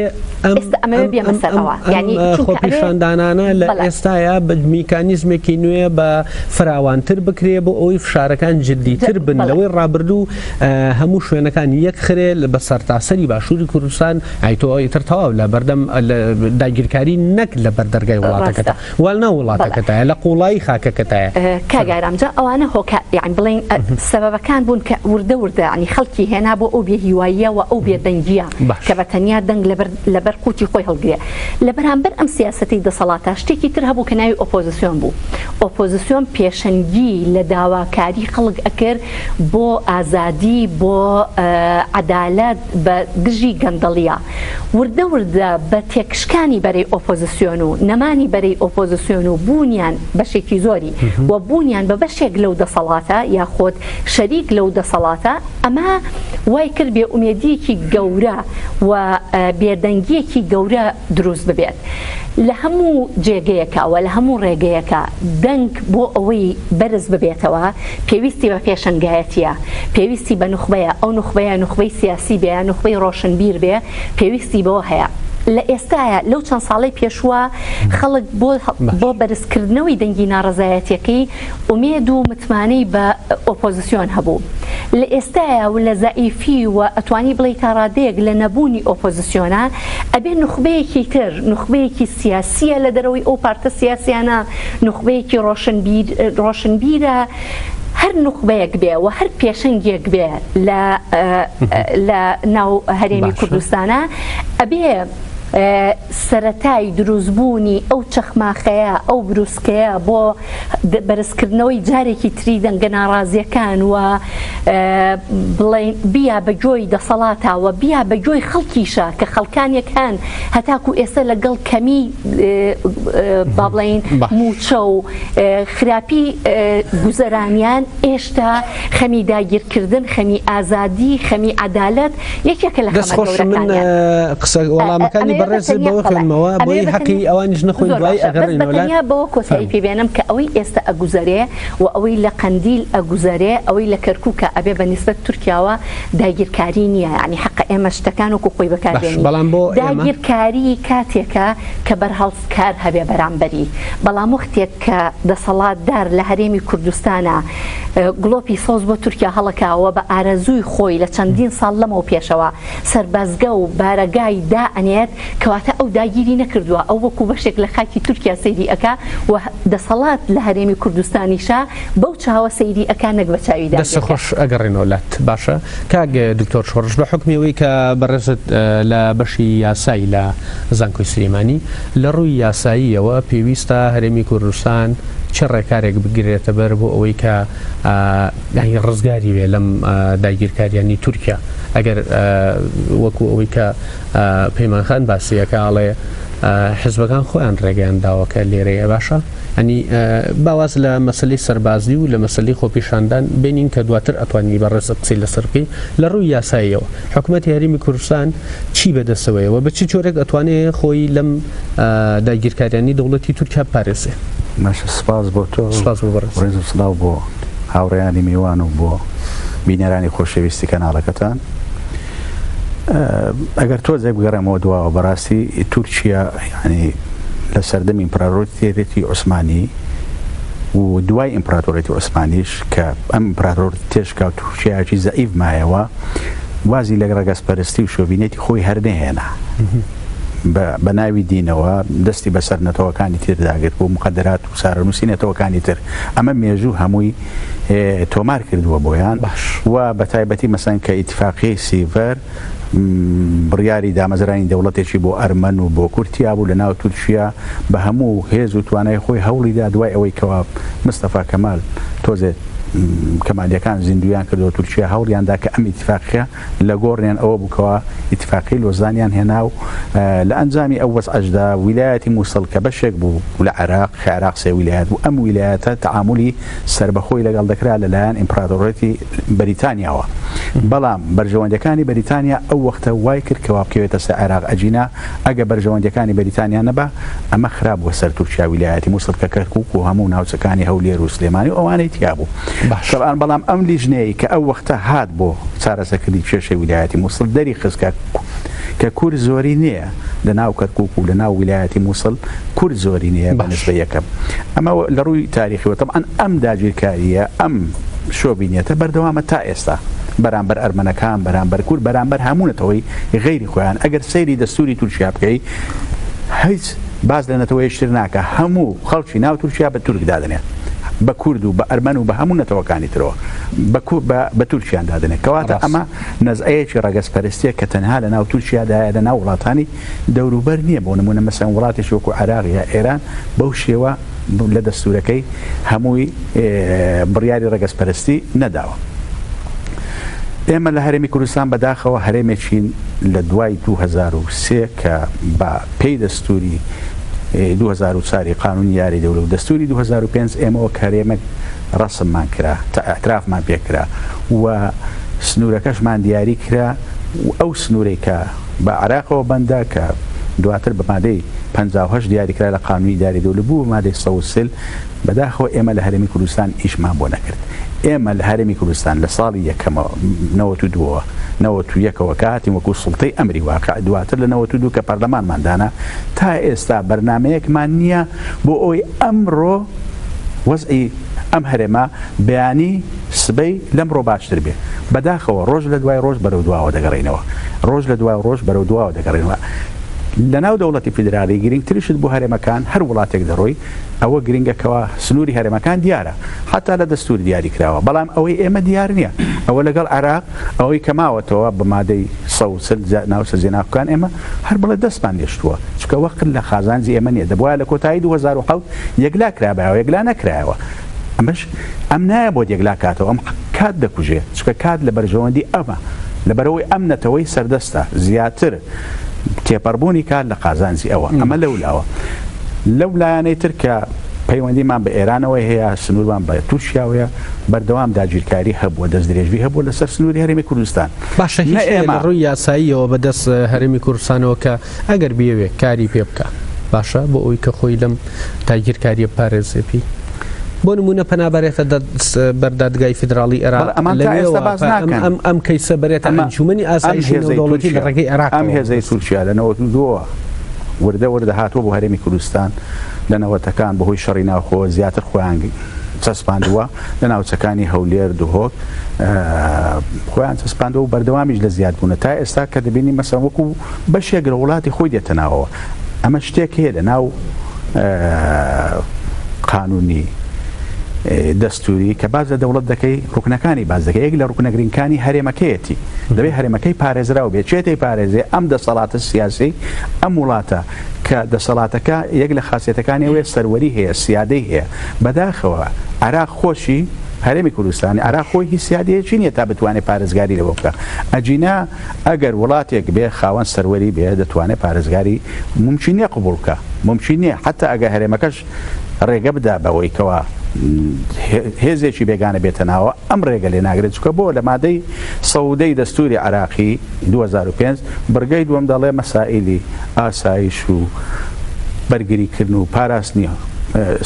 Speaker 1: خۆپیشاندانانە لە ئێستاە بە میکانیزمێکی نوێ بە فراوانتر بکرێ بۆ ئەوەی فشارەکان جددیتر بن لەوەی ڕابردوو هەموو شوێنەکان یەک خرێ بە سەرتاسەری باشووری کوردستان ئایتۆی تر تەواو لە بەردەم داگیرکاری نەک لە بەردەرگای وڵاتەکەتە والنا وڵاتەکەتایە لە قوڵایی خاکەکەتایە
Speaker 4: کاگایرامجا ئەوانە هۆکە یان بڵێن سەبەبەکان بوون کە وردە وردە ینی خەڵکی هێنا بۆ ئەو بێهیواییە و ئەو بێدەنگیە کە بە تەنیا دەنگ لەبەر قوتی خۆی هەڵگرێ لە بەرامبەر ئەم سیاسەتی دەسەڵاتە شتێکی تر هەبوو کە ناوی ئۆپۆزیسیۆن بوو. ئۆپۆزیسیۆن پێشەنگی لە داواکاری خەڵک ئەکرد بۆ ئازادی بۆ عەدالەت بە دژی گەندەڵیە وردە وردە بە تێکشکانی بەرەی ئۆپۆزیسیۆن و نەمانی بەرەی ئۆپۆزیسیۆن و بوونیان بەشێکی زۆری و بوونیان بە بەشێک لەو دەسەڵاتە یاخۆت شەریک لەو دەسەڵاتە ئەمە وای کرد بێ ئومێدیەکی گەورە و بێدەنگیەکی گەورە دروست ببێت لە هەموو جێگەیەکە و لە هەموو ڕێگەیەکە دەنگ بۆ ئەوەی بەرز ببێتەوە پێویستی بە پێشەنگایەتیە پێویستی بە نوخبەیە ئەو نوخبەیە نوخبەی سیاسی بێ نوخبەی ڕۆشنبیر بێ پێویستی بەوە هەیە لە ئێستاە لەو چەند ساڵی پێشوە خەڵک بۆ بەرزکردنەوەی دەنگی ناڕزایەتیەکەی ئومێد و متمانەی بە ئۆپۆزیسیۆن هەبوو لە ئێستاە و لە زائیفی و ئەتوانی بڵێ تا ڕادەیەک لە نەبوونی ئۆپۆزیسیۆنە ئەبێ نخبەیەکی تر نخبەیەکی سیاسیە لە دەرەوەی ئەو پارتە سیاسیانە نخبەیەکی ڕۆشنبیرە هەر نوخبەیەک بێ و هەر پێشەنگێک بێ لە ناو هەرێمی کوردستانە ئەبێ سەرەتای دروستبوونی ئەو چەخماخەیە ئەو بروسکەیە بۆ بەرزکردنەوەی جارێکی تری دەنگە ناڕازیەکان و بڵێن بیا بەگوێی دەسەڵاتاوە بیا بەگوێی خەڵکیشە کە خەڵکانێکان هەتاکو ئێستا لەگەڵ کەمی با بڵێن موچە و خراپی گوزەرانیان ئێشتا خەمی داگیرکردن خەمی ئازادی خەمی عەدالەت یەکێکە لە
Speaker 1: وەڵامەکانی بەڕێز بەوە خوێنمەوە بۆی حەقی ئەوانیش نەخۆین دوای ئەگەڕێنەوە
Speaker 4: بەوە کۆسایی پێبێنم کە ئەوەی ئێستا ئەگوزارێ و ئەوەی لە قەندیل ئەگوزارێ ئەوەی لە کەرکووکە ئەبێ بە نیسبەت تورکیاوە داگیرکاری نییە یعنی حەقە ئێمە شتەکان وەکو خۆی بەکاربێنی داگیرکاری کاتێکە کە بەرهەڵسکار هەبێ بەرامبەری بەڵام وەختێک کە دەسەڵاتدار لە هەرێمی کوردستانە گڵۆپی سۆز بۆ تورکیا هەڵەکاوە بە ئارەزووی خۆی لە چەندین ساڵ لەمەوە پێشەوە سەربەزگە و بارەگای دائەنێت کەواتە ئەو داگیری نەکردووە ئەو وەکو بەشێک لە خاکی تورکیا سەیری ئەکا و دەسەڵات لە هەرێمی کوردستانیشە بەو چاوە سەیری ئەکا نەک بە چاویدا
Speaker 1: دەستە خۆش ئەگەڕێنەوە لات باشە کاک دکتۆر شۆڕش بە حکمیەوەی کە بەڕێزت لە بەشی یاسایی لە زانکۆی سلێمانی لە ڕووی یاساییەوە پێویستە هەرێمی کوردستان چه ڕێکارێک بگرێتە بەر بۆ ئەوەی کە ڕزگاری وێ لەم داگیرکاریانی تورکیا ئەگەر وەکو ئەوەی کە پەیمانخان باسیەکەڵێ حزبەکان خۆیان ڕێگەیان داوەکە لێرەیە باشە ئەنی باواز لە مەسلەی سەربازی و لە مەسلەی خۆپیشاندان بینین کە دواتر ئەتوانی بەڕێز قسەی لەسەرکەی لە ڕووی یاساییەوە حکوومەتی هەرێمی کوردستان چی بەدەستەوەیەوە بە چی جۆرێک ئەتوانێت خۆی لەم داگیرکاریانی دەوڵەتی تورکیا پارێزێ
Speaker 2: ماشە سپاس بۆ تۆ ڕێز و سڵاو بۆ هاوڕێیانی میوان و بۆ بینەرانی خۆشەویستی کەناڵەکەتان ئەگەر تۆزێک بگەڕێمەوە دواوە بەڕاستی تورکیا ینی لە سەردەمی ئیمپراتۆریەتی عوسمانی و دوای ئیمپراتۆریەتی عوسمانیش کە ئەم ئیمپراتۆر تێشکا و تورکیایەکی زەئیف مایەوە وازی لە ڕەگەزپەرستی و شۆڤینێتی خۆی هەرنەهێنا بە ناوی دینەوە دەستی بەسەر نەتەوەکانی ترداگرت بۆ مقدرات و سارەنووسی نەتەوەکانی تر ئەمە مێژوو هەمووی تۆمار کردووە بۆیان و بە تایبەتی مەسەن کە ئیتفاقی سیڤەر بڕیاری دامەزرانی دەوڵەتێکی بۆ ئەرمەن و بۆ کورتیا بوو لە ناو تورکیا بە هەموو هێز و توانای خۆی هەوڵیدا دوای ئەوەی کەوا مستەفا کەمال تۆزێت کەمالیەکان زیندویان کردەوە تورکیا هەوڵیاندا کە ئەم ئیتفاقیە لە گۆڕیان ئەوە بووکەوە ئیتفاقی لۆزانیان هێنا و لە ئەنجامی ئەو وەسعەجدا ویلایەتی مووسڵ کە بەشێک بوو لە عێراق سێ ویلایەت بوو ئەم ویلایەتە تەعاملی سربەخۆی لەگەڵ دەکرا لەلایەن ئیمپراتۆریەتی بەریتانیاوە بەڵام بەرژەوەندەکانی بەریتانیا ئەو وەختە وای کرد کەوا بکەوێتە سەر عێراق ئەجینا ئەگە بەرژەوەندەکانی بەریتانیا نەبا ئەمە خراپ بووە سەر تورکیا ویلایەتی مووسڵ کە کەرکووک و هەموو ناوچەکانی هەولێر و سلێمانی و ئەوانەی تیا بوو طبعا بەڵام ئەم لیژنەیە کە ئەو وەختە هات بۆ چارەسەکردی کێشەی ویلایەتی مووسڵ دەری خستکە کە کورد زۆری نییە لە ناو کەرکووک و لە ناو ویلایەتی مووسڵ کورد زۆری نییە بەنسبە یەکەم ئەمە لە ڕووی تاریخیەوە طبعا ئەم داگیرکاریە ئەم شۆبینێتە بەردەوامە تا ئێستا بەرامبەر ئەرمەنەکان بەرامبەر کورد بەرامبەر هەموونەتەوەی غەیری خۆیان ئەگەر سەیری دەستوری تورکیا بکەی هیچ باز لە نەتەوەی شتر ناکە هەموو خەڵکی ناو تورکیا بە تورک دادنێت بە کورد و بە ئەرمەن و بە هەموو نەتەوەکانی ترەوە بە تورکیان دادنێت کەواتە ئەمە نەزعەیەکی ڕەگەزپەرستیە کە تەنها لە ناو تورکیادایە لە ناو وڵاتانی دەوروبەر نییە بۆ نمونە مەسەن وڵاتێکی وەکو عێراق یا ئێران بەو شێوە لە دەستورەکەی هەمووی بڕیاری ڕەگەزپەرستی نەداوە. ئێمە لە هەرێمی کوردستان بەداخەوە هەرێمێکین لە دوای 2003 کە بە پێی دەستوری 2004 قانونی یاری دەوڵەت و دەستوری 2005 ئێمەوە کارێمە ڕەسممان کرا تا ئەترافمان پێکرا و سنوورەکەشمان دیاری کرا و ئەو سنوورەی کە بە عێراقەوە بەندە کە دواتر بە مادەی 58 دیاریکرا لە قانونی داری دەوڵەت بوو مادەی 130 بەداخەوە ئێمە لە هەرێمی کوردستان ئیشمان بۆ نەکرد. ئێمە لە هەرێمی کوردستان لە ساڵی یەکەمەوە 92ەوە کاتیم وەکو سڵتەی ئەمری واقع دواتر لە 92 کە پەرلەمانماندانا تا ئێستا بەرنمەیەکمان نییە بۆ ئەوی ئەمڕۆ وەزعی ئەم هەرێمە بەیانی سبەی لەمڕۆ باشتر بێ. بەداخەوە ڕۆژ لە دوای ڕۆژ بەرەو دواوە دەگەڕێنەوە، ڕۆژ لە دوای ڕۆژ بەرەو دواوە دەگەڕێنەوە. لە ناو دەوڵەتی فیدرالی گرنگتریشت بۆ هەرێمەکان هەر وڵاتێک دەڕۆی ئەوە گرنگەکەوە سنووری هەرێمەکان دیارە، حتا لە دەستور دیاری کراوە، بەڵام ئەوەی ئێمە دیار نییە. ئەوە لەگەڵ عێراق ئەوەی کەماوەتەوە بە مادەی 130 ناوچە زێناوەکان ئێمە هەر بڵێ دەستمان لێشتووە، چکە وەقت لە خازانجی ئێمە نییە. دەبووە لە کۆتایی 2007 یەکلا کرابایەوە، یەکلا نەکرایەوە. ئەمەش ئەم نایە بۆ یەکلا کاتەوە، ئەم کات دەکوژێ، چکە کات لە بەرژەوەندی ئەمە لەبەرەوەی ئەم نەتەوەی سەردەستە زیاتر تێپەڕبوونی کار لە قازانجی ئەوە. ئەمە لەولاوە لەو لایەنەی تر کە پەیوەندیمان بە ئێرانەوەی هەیە، سنوورمان بە تورکیاوەیە، بەردەوام داگیرکاری هەبووە، دەست درێژوی هەبووە لەسەر سنووری هەرێمی کوردستان.
Speaker 1: باشە هیچ لە ڕووی یاساییەوە بەدەست هەرێمی کوردستانەوە کە ئەگەر بێوێ کاری پێ بکە باشە بۆ ئەوی کە خۆی لەم داگیرکاریە پارێزێپی. بۆ نمونە پەنابەرێتە بەردادگای فیدراڵی عێراق ئەم کەیسە بەرێتە ئەنجومەنی ئاسایشی نێودەوڵەتی لە ڕێگەی عێراق.
Speaker 2: ئەم هێزەی تورکیا لە 92 وردە هاتووە بۆ هەرێمی کوردستان لە نەوەتەکان بەهۆی شەڕی ناوخۆ زیاتر خۆیان چەسپاندووە لە ناوچەکانی هەولێر دوهۆک خۆیان چەسپاندەوە و بەردەوامیش لە زیادبوونە تا ئێستا کە دەبینی مەسەڵەن وەکو بەشێک لە وڵاتی خۆی دێتە ناوەوە. ئەمە شتێک هەیە لە ناو قانونی دەستوری کە باز لە دەوڵەت دەکەی ڕوکنەکانی باز دەکەی. یەک لە ڕوکنەگرینکانی هەرێمەکەیەتی دەبێت هەرێمەکەی پارێزراو بێت. چێتی پارێزێ ئەم دەسەڵاتە سیاسی ئەم وڵاتە کە دەسەڵاتەکە یەک لە خاصیەتەکانی ئەوەیە سەروەری هەیە، سیادەی هەیە. بەداخەوە عێراق خۆشی هەرێمی کوردستانی عێراق خۆی هیچ سیادەیەکی نییە تا بتوانێت پارێزگاری لەوە بکە. ئەجینا ئەگەر وڵاتێک بێ خاوەن سەروەری بێ دەتوانێت پارێزگاری ممکن نییە قبوڵ بکە، ممکن نییە حتا ئەگە هەرێمەکەش ڕێگە بدا بەوەی کەوە هێزێکی بێگانە بێتە ناوە ئەم ڕێگە لێ ناگرێت، چکە بۆ لە مادەی سەودەی دەستوری عێراقی 2005 بەرگەی دووەم دەڵێ مەسائیلی ئاسایش و بەرگریکردن و پاراستنی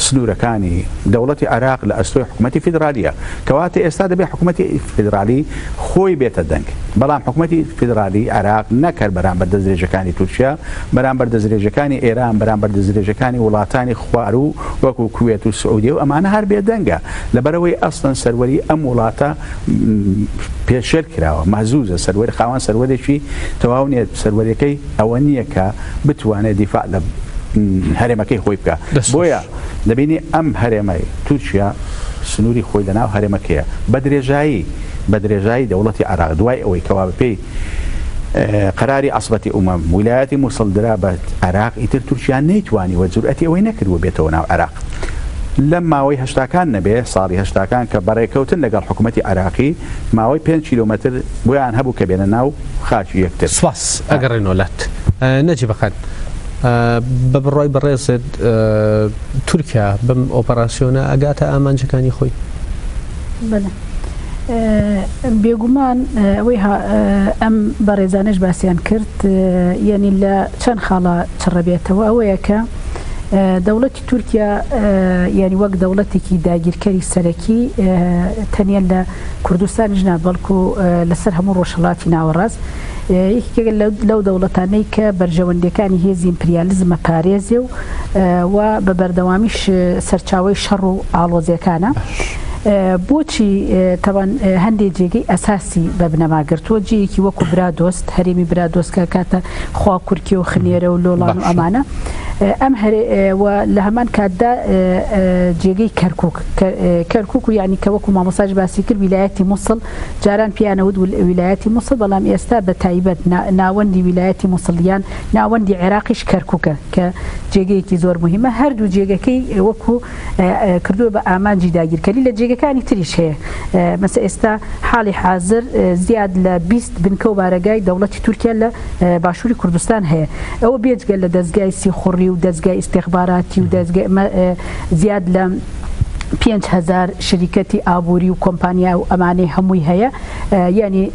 Speaker 2: سنوورەکانی دەوڵەتی عێراق لە ئەستۆی حکوومەتی فیدرالیە، کەواتە ئێستا دەبێت حکوومەتی فیدرالی خۆی بێتە دەنگ. بەڵام حکوومەتی فیدرالی عێراق نەکرد بەرامبەر دەستدرێژەکانی تورکیا، بەرامبەر دەستدرێژەکانی ئێران، بەرامبەر دەستدرێژەکانی وڵاتانی خوار و وەکو کوێت و سعودیە و ئەمانە هەر بێدەنگە لەبەرەوەی ئەسڵەن سەروەری ئەم وڵاتە پێشێل کراوە، مەزوزە سەروەری خاوەن سەروەرێکی تەواو نیە، سەروەریەکەی ئەوە نییە کە بتوانێت دیفاع لە هەرێمەکەی خۆی بکە. بۆیە دەبینی ئەم هەرێمەی تورکیا سنووری خۆی لەناو هەرێمەکەیە بە درێژایی دەوڵەتی عێراق دوای ئەوەی کەوا بپێی قەراری عەسبەتی ئومەم ویلایەتی موسڵ درا بە عێراق، ئیتر تورکیا نەیتوانی وە جورئەتی ئەوەی نەکردووە بێتەوە ناو عێراق. لەم ماوەی هەشتاکان نەبێ ساڵی هەشتاکان کە بەڕێکەوتن لەگەڵ حکوومەتی عێراقی ماوەی 5 کیلۆمەتر بۆیان هەبوو کە بێنە ناو خاکی یەکتر.
Speaker 1: سواس ئەگەڕێنەوەلات نەجی بەخەن بە بڕای بەڕێزت تورکیا بەم ئۆپەراسیۆنە ئەگاتە ئامانجەکانی خۆی؟
Speaker 5: بێگومان ئەوەی ئەم بەڕێزانش باسییان کرد، یعنی لە چەند خاڵە چڕەبێتەوە ئەوەیە کە دەوڵەتی تورکیا یعنی وەک دەوڵەتێکی داگیرکەری سەرەکی تەنیا لە کوردستانیش نا بەڵکو لەسەر هەموو ڕۆژهەڵاتی ناوەڕاست یەکێک لەو دەوڵەتانەی کە بەرژەوەندەکانی هێزی ئیمپریالیزمە پارێزێ و بە بەردەوامیش سەرچاوی شەڕ و ئاڵۆزیەکانە. بۆچی تەوان هەندێک جێگەی ئەساسی بە بنەماگرتووە، جێیەکی وەکو برادۆست، هەرێمی برادۆستکە کاتە خوا کورکی و خنێرە و لۆڵان و ئەمانە. ئەم لە هەمان کاتدا جێگەی کەرکووک و یعنی کە وەکو مامۆساژ باسی کرد ویلایەتی مووسڵ جاران پیانەوت ویلایەتی مووسڵ، بەڵام ئێستا بە تایبەت ناوەندی ویلایەتی مووسڵیان ناوەندی عێراقیش کەرکووکە کە جێگەیەکی زۆر مهمە. هەردوو جێگەکەی وەکو کردووە بە ئامانجی داگیرکەری لە جێگەکانی تریش هەیە. مەسە ئێستا حاڵی حاضر زیاد لە 20 بنکە و بارەگای دەوڵەتی تورکیا لە باشووری کوردستان هەیە. ئەوە بێجگە لە دەستگای سیخوڕی و دەستگای ئیستیخباراتی و زیاد لە 5,000 شریکەتی ئابووری و کۆمپانیا و ئەمانەی هەمووی هەیە ینی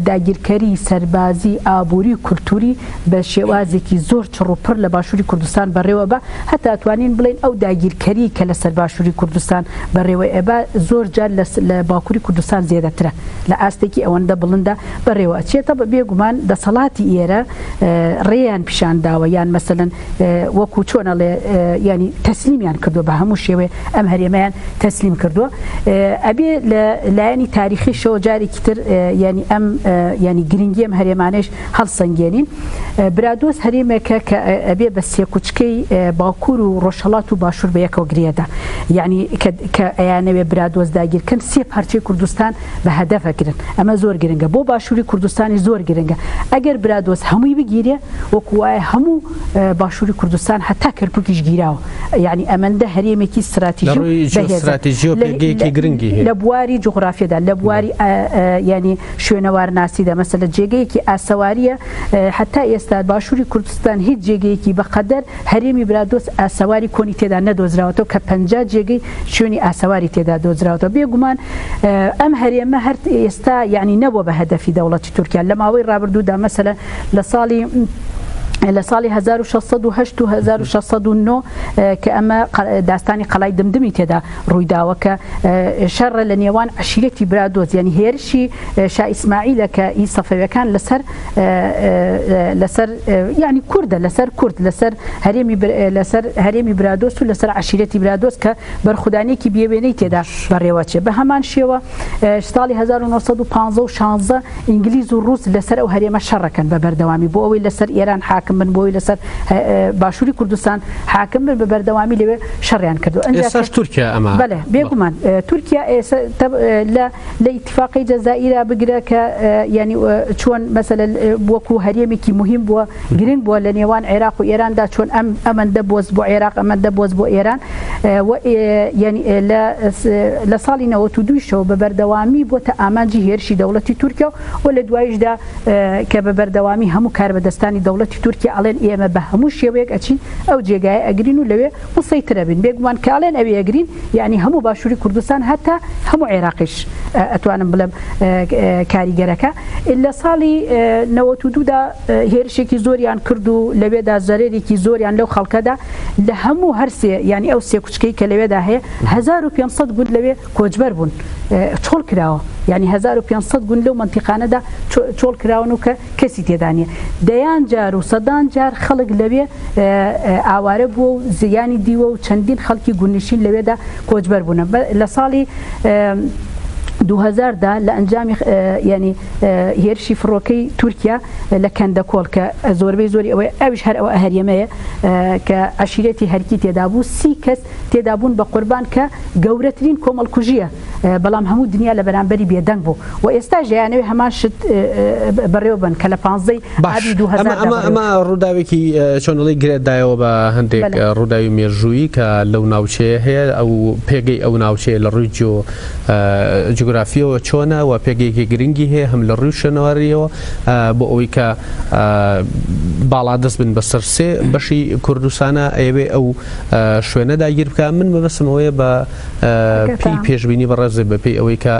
Speaker 5: داگیرکەری سەربازی ئابووری و کولتوری بە شێوازێکی زۆر چڕوپڕ لە باشووری کوردستان بەڕێوە بە هەتا ئەتوانین بڵێن ئەو داگیرکەری کە لەسەر باشووری کوردستان بەڕێوە ئێبە زۆر جار لە باکووری کوردستان زیێدەترە لە ئاستێکی ئەوەندە بڵندە بەڕێوە چێتە بە بێگومان دەسەڵاتی ئێرە ڕێیان پیشانداوە یان مەسەلەن وەکو چۆنەڵێ ینی تەسلیمیان کردو بە هەموو شێوێ ئەم هەرێمەیان تەسلیم کردووە ئەبێ لە لایەنی تاریخی شەوە جارێکی تر ینی ئەم ینی گرنگی ئەم هەرێمانەش هەڵسەنگێنین برادۆز هەرێمێکە کە ئەبێ بە سێکوچکەی باکوور و ڕۆژهەڵات و باشوور بە یەکەوە گرێدا یعنی کە ئەیانەوێ برادۆز داگیرکەن سێ پارچەی کوردستان بە هەدەفەگرن ئەمە زۆر گرنگە بۆ باشووری کوردستانی زۆر گرنگە ئەگەر برادۆز هەمووی بگیرێ وەکو وایە هەموو باشووری کوردستان هەتا کەرکووکیش گیراوە یعنی ئەمەندە هەرێمێکی استراتیژی لە بواری جغرافیادا لە بواری ینی شوێنەوارناسیدا مەسەلە جێگەیەکی ئاسەواریە حتا ئێستا باشووری کوردستان هیچ جێگەیەکی بەقەدەر هەرێمی برادۆز ئاسەواری کۆنی تێدا نەدۆزراوەتەوە کە 50 جێگەی شوێنی ئاسەواری تێدا دۆزراوەتەوە بێگومان ئەم هەرێمە هەر ئێستا یعنی نەبووە بە هەدەفی دەوڵەتی تورکیا لە ماوەی ڕابردوودا مەسەلە لە ساڵی 1608 و 1609 کە ئەمە داستانی قەڵای دمدمی تێدا ڕوویداوە کە شەڕە لە نێوان عشیرەتی برادۆز یعنی هێرشی شا ئیسماعیلە کە ئی سەفەویەکان لەسەر ینی کوردە لەسەر کورد لەسەر هەرێمی برادۆز و لەسەر عشیرەتی برادۆز کە بەرخودانێکی بێوێنەی تێدا بەڕێوەچێ بە هەمان شێوە ساڵی 1950 و 16 ئینگلیز و ڕوس لەسەر ئەو هەرێمە شەڕەکەن بە بەردەوامی بۆ ئەوەی لەسەر ئێران حاکم بن بۆی لەسەر باشووری کوردستان حاکم بن بە بەردەوامی لەوێ شەڕیان کردو
Speaker 1: ئێستاش تورکیا ئەمە
Speaker 5: بەڵێ بێگومان تورکیا لە ئیتفاقی جەزائیرا بگرە کە ینی چۆن مەسەلە وەکو هەرێمێکی مهم بووە گرنگ بووە لە نێوان عێراق و ئێراندا چۆن ئەمەندە بۆز بۆ عێراق ئەمەندە بۆز بۆ ئێران ینی لە ساڵی 92 شەوە بە بەردەوامی بۆتە ئامانجی هێرشی دەوڵەتی تورکیا و لە دوایشدا کە بە بەردەوامی هەموو کاربەدەستانی دەوڵەتی تورکیا ئەڵێن ئێمە بە هەموو شێوەیەک ئەچین ئەو جێگایە ئەگرین و لەوێ مسەیترە بین بێگومان کە ئەڵێن ئەوێ ئەگرین یعنی هەموو باشووری کوردستان هەتا هەموو عێراقیش ئەتوانم بڵێم کاریگەرەکە لە ساڵی 92دا هێرشێکی زۆریان کرد و لەوێدا زەرێرێکی زۆریان لەو خەڵکەدا لە هەموو هەرسێ ینی ئەو سێ کوچکەی کە لەوێدا هەیە 1500 گوند لەوێ کۆچبەر بوون چۆڵ کراوە یعنی 1500 گوند لەو منتیقانەدا چۆڵ کراون و کە کەسی تێدانە دەیان جار و سەدان جار خەڵک لەوێ ئاوارە بووە و زیانی دیوە و چەندین خەڵکی گونیشین لەوێدا کۆچبەر بوون لە ساڵی 2000دا لە ئەنجامی ینی هێرشی فڕۆکەی تورکیا لە کەندەکۆڵ کە زۆربەی زۆری ئەوەی ئەویش هەر ئەوە هەرێمەیە کە عشیرەتی هەرکی تێدا بوو 30 کەس تێدا بوون بە قوربان کە گەورەترین کۆمەڵکوژیە بەڵام هەموو دنیا لە بەرامبەری بێدەنگ بوو و ئێستا ژیانەوەی هەمان شت بەڕێوە بن کە لە 15 ئابی 2000
Speaker 1: ئەمە ڕووداوێکی چۆنڵی گرێدایەوە بە هەندێک ڕووداوی مێژووی کە لەو ناوچەیە هەیە ئەو پێگەی ئەو ناوچەیە لە ڕووی جغرافیەوە چۆنە و پێگەیەکی گرنگی هەیە هەم لە ڕووی شوێنەوەریەوە بۆ ئەوەی کە باڵا دەست بن بەسەر سێ بەشی کوردستانە ئەوێ ئەو شوێنە داگیر بکە من مەبەستمەوەیە بە پێی پێشبینی بەڕێزێ بەپێی ئەوەی کە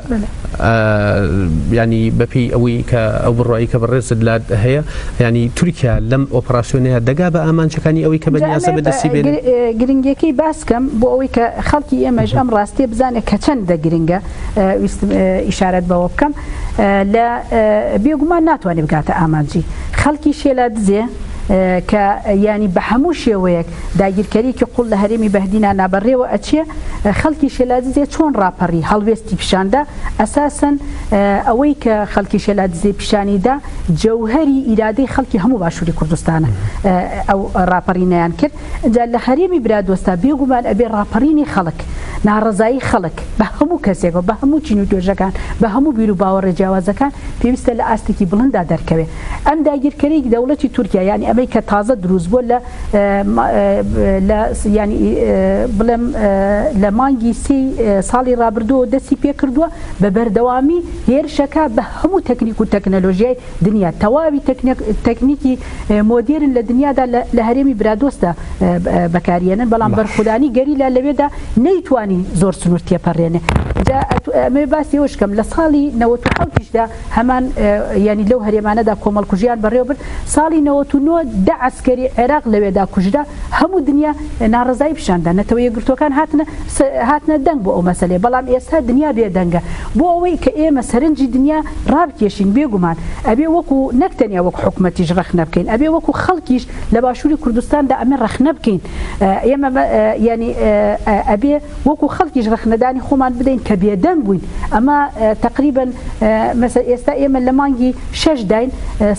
Speaker 1: ینی بەپێی ئەوەی کە ئەو بڕایی کە بەڕێزت لات هەیە ینی تورکیا لەم ئۆپراسیۆنەیە دەگا بە ئامانچەکانی ئەوەی کە بەنیازە بەدەستی بێن
Speaker 5: گرنگەکەی باسکەم بۆ ئەوەی کە خەڵکی ئێمەش ئەم ڕاستێ بزانێت کە چەندە گرنگە ئیشارەت بەوە بکەم لە بێگومان ناتوانێت بگاتە ئامانجی خەڵکی شێلا دزێ کە ینی بە هەموو شێوەیەک داگیرکەریکی قوڵ لە هەرێمی بەهدینا نابەڕێوە ئەچێ خەڵکی شێلادزێ چۆن ڕاپەڕی هەڵوێستی پیشاندا ئەساسەن ئەوەی کە خەڵکی شێلادزێ پیشانیدا جەوهەری ئیرادەی خەڵکی هەموو باشووری کوردستانە ئەو ڕاپەڕینەیان کرد جا لە هەرێمی برادۆستا بێگومان ئەبێ ڕاپەڕینی خەڵک ناڕەزایی خەڵک بە هەموو کەسێکەوە بە هەموو چین و توێژەکان بە هەموو بیر و باوەڕێ جیاوازەکان پێویستە لە ئاستێکی بڵندا دەرکەوێت ئەم داگیرکەرێکی دەوڵەتی تورکیا یعنی ئەمەی کە تازە دروست بووە لە ینی بڵێم لە مانگی ساڵی ڕابردووە دەستی پێ کردووە بە بەردەوامی هێرشەکە بە هەموو تەکنیک و تەکنەلۆژیای دنیا تەواوی تەکنیکی مۆدێرن لە دنیادا لە هەرێمی برادۆستا بەکارێنن بەڵام بەرخودانی گەری لەوێدا نەیتوانی ناتوانانی زۆر سنوور تێپەڕێنێ ئەمێ باسی ئەوشکەم لە ساڵی 1970دا هەمان ینی لەو هەرێمانەدا کۆمەڵکوژیان بەڕێوە برد ساڵی 1990 ده عسکەری عێراق لەوێدا کوژرا هەموو دنیا ناڕزایی پیشاندا نەتەوە یەکگرتوەکان هاتنە دەنگ بۆ ئەو مەسەلێ بەڵام ئێستا دنیا بێدەنگە بۆ ئەوەی کە ئێمە سەرنجی دنیا ڕابکێشین بێگومان ئەبێ وەکو نەکتەنیا وەکو حکومەتیش ڕەخنە بکەین ئەبێ وەکو خەڵکیش لە باشووری کوردستاندا ئەمە ڕەخنە بکەین ئێمە ینی ئەبێ وەکو خەڵکیش ڕەخنەدانی خۆمان بدەین کە بێدەنگ بووین ئەمە تقریبا ئێستا ئێمە لە مانگی 6 داین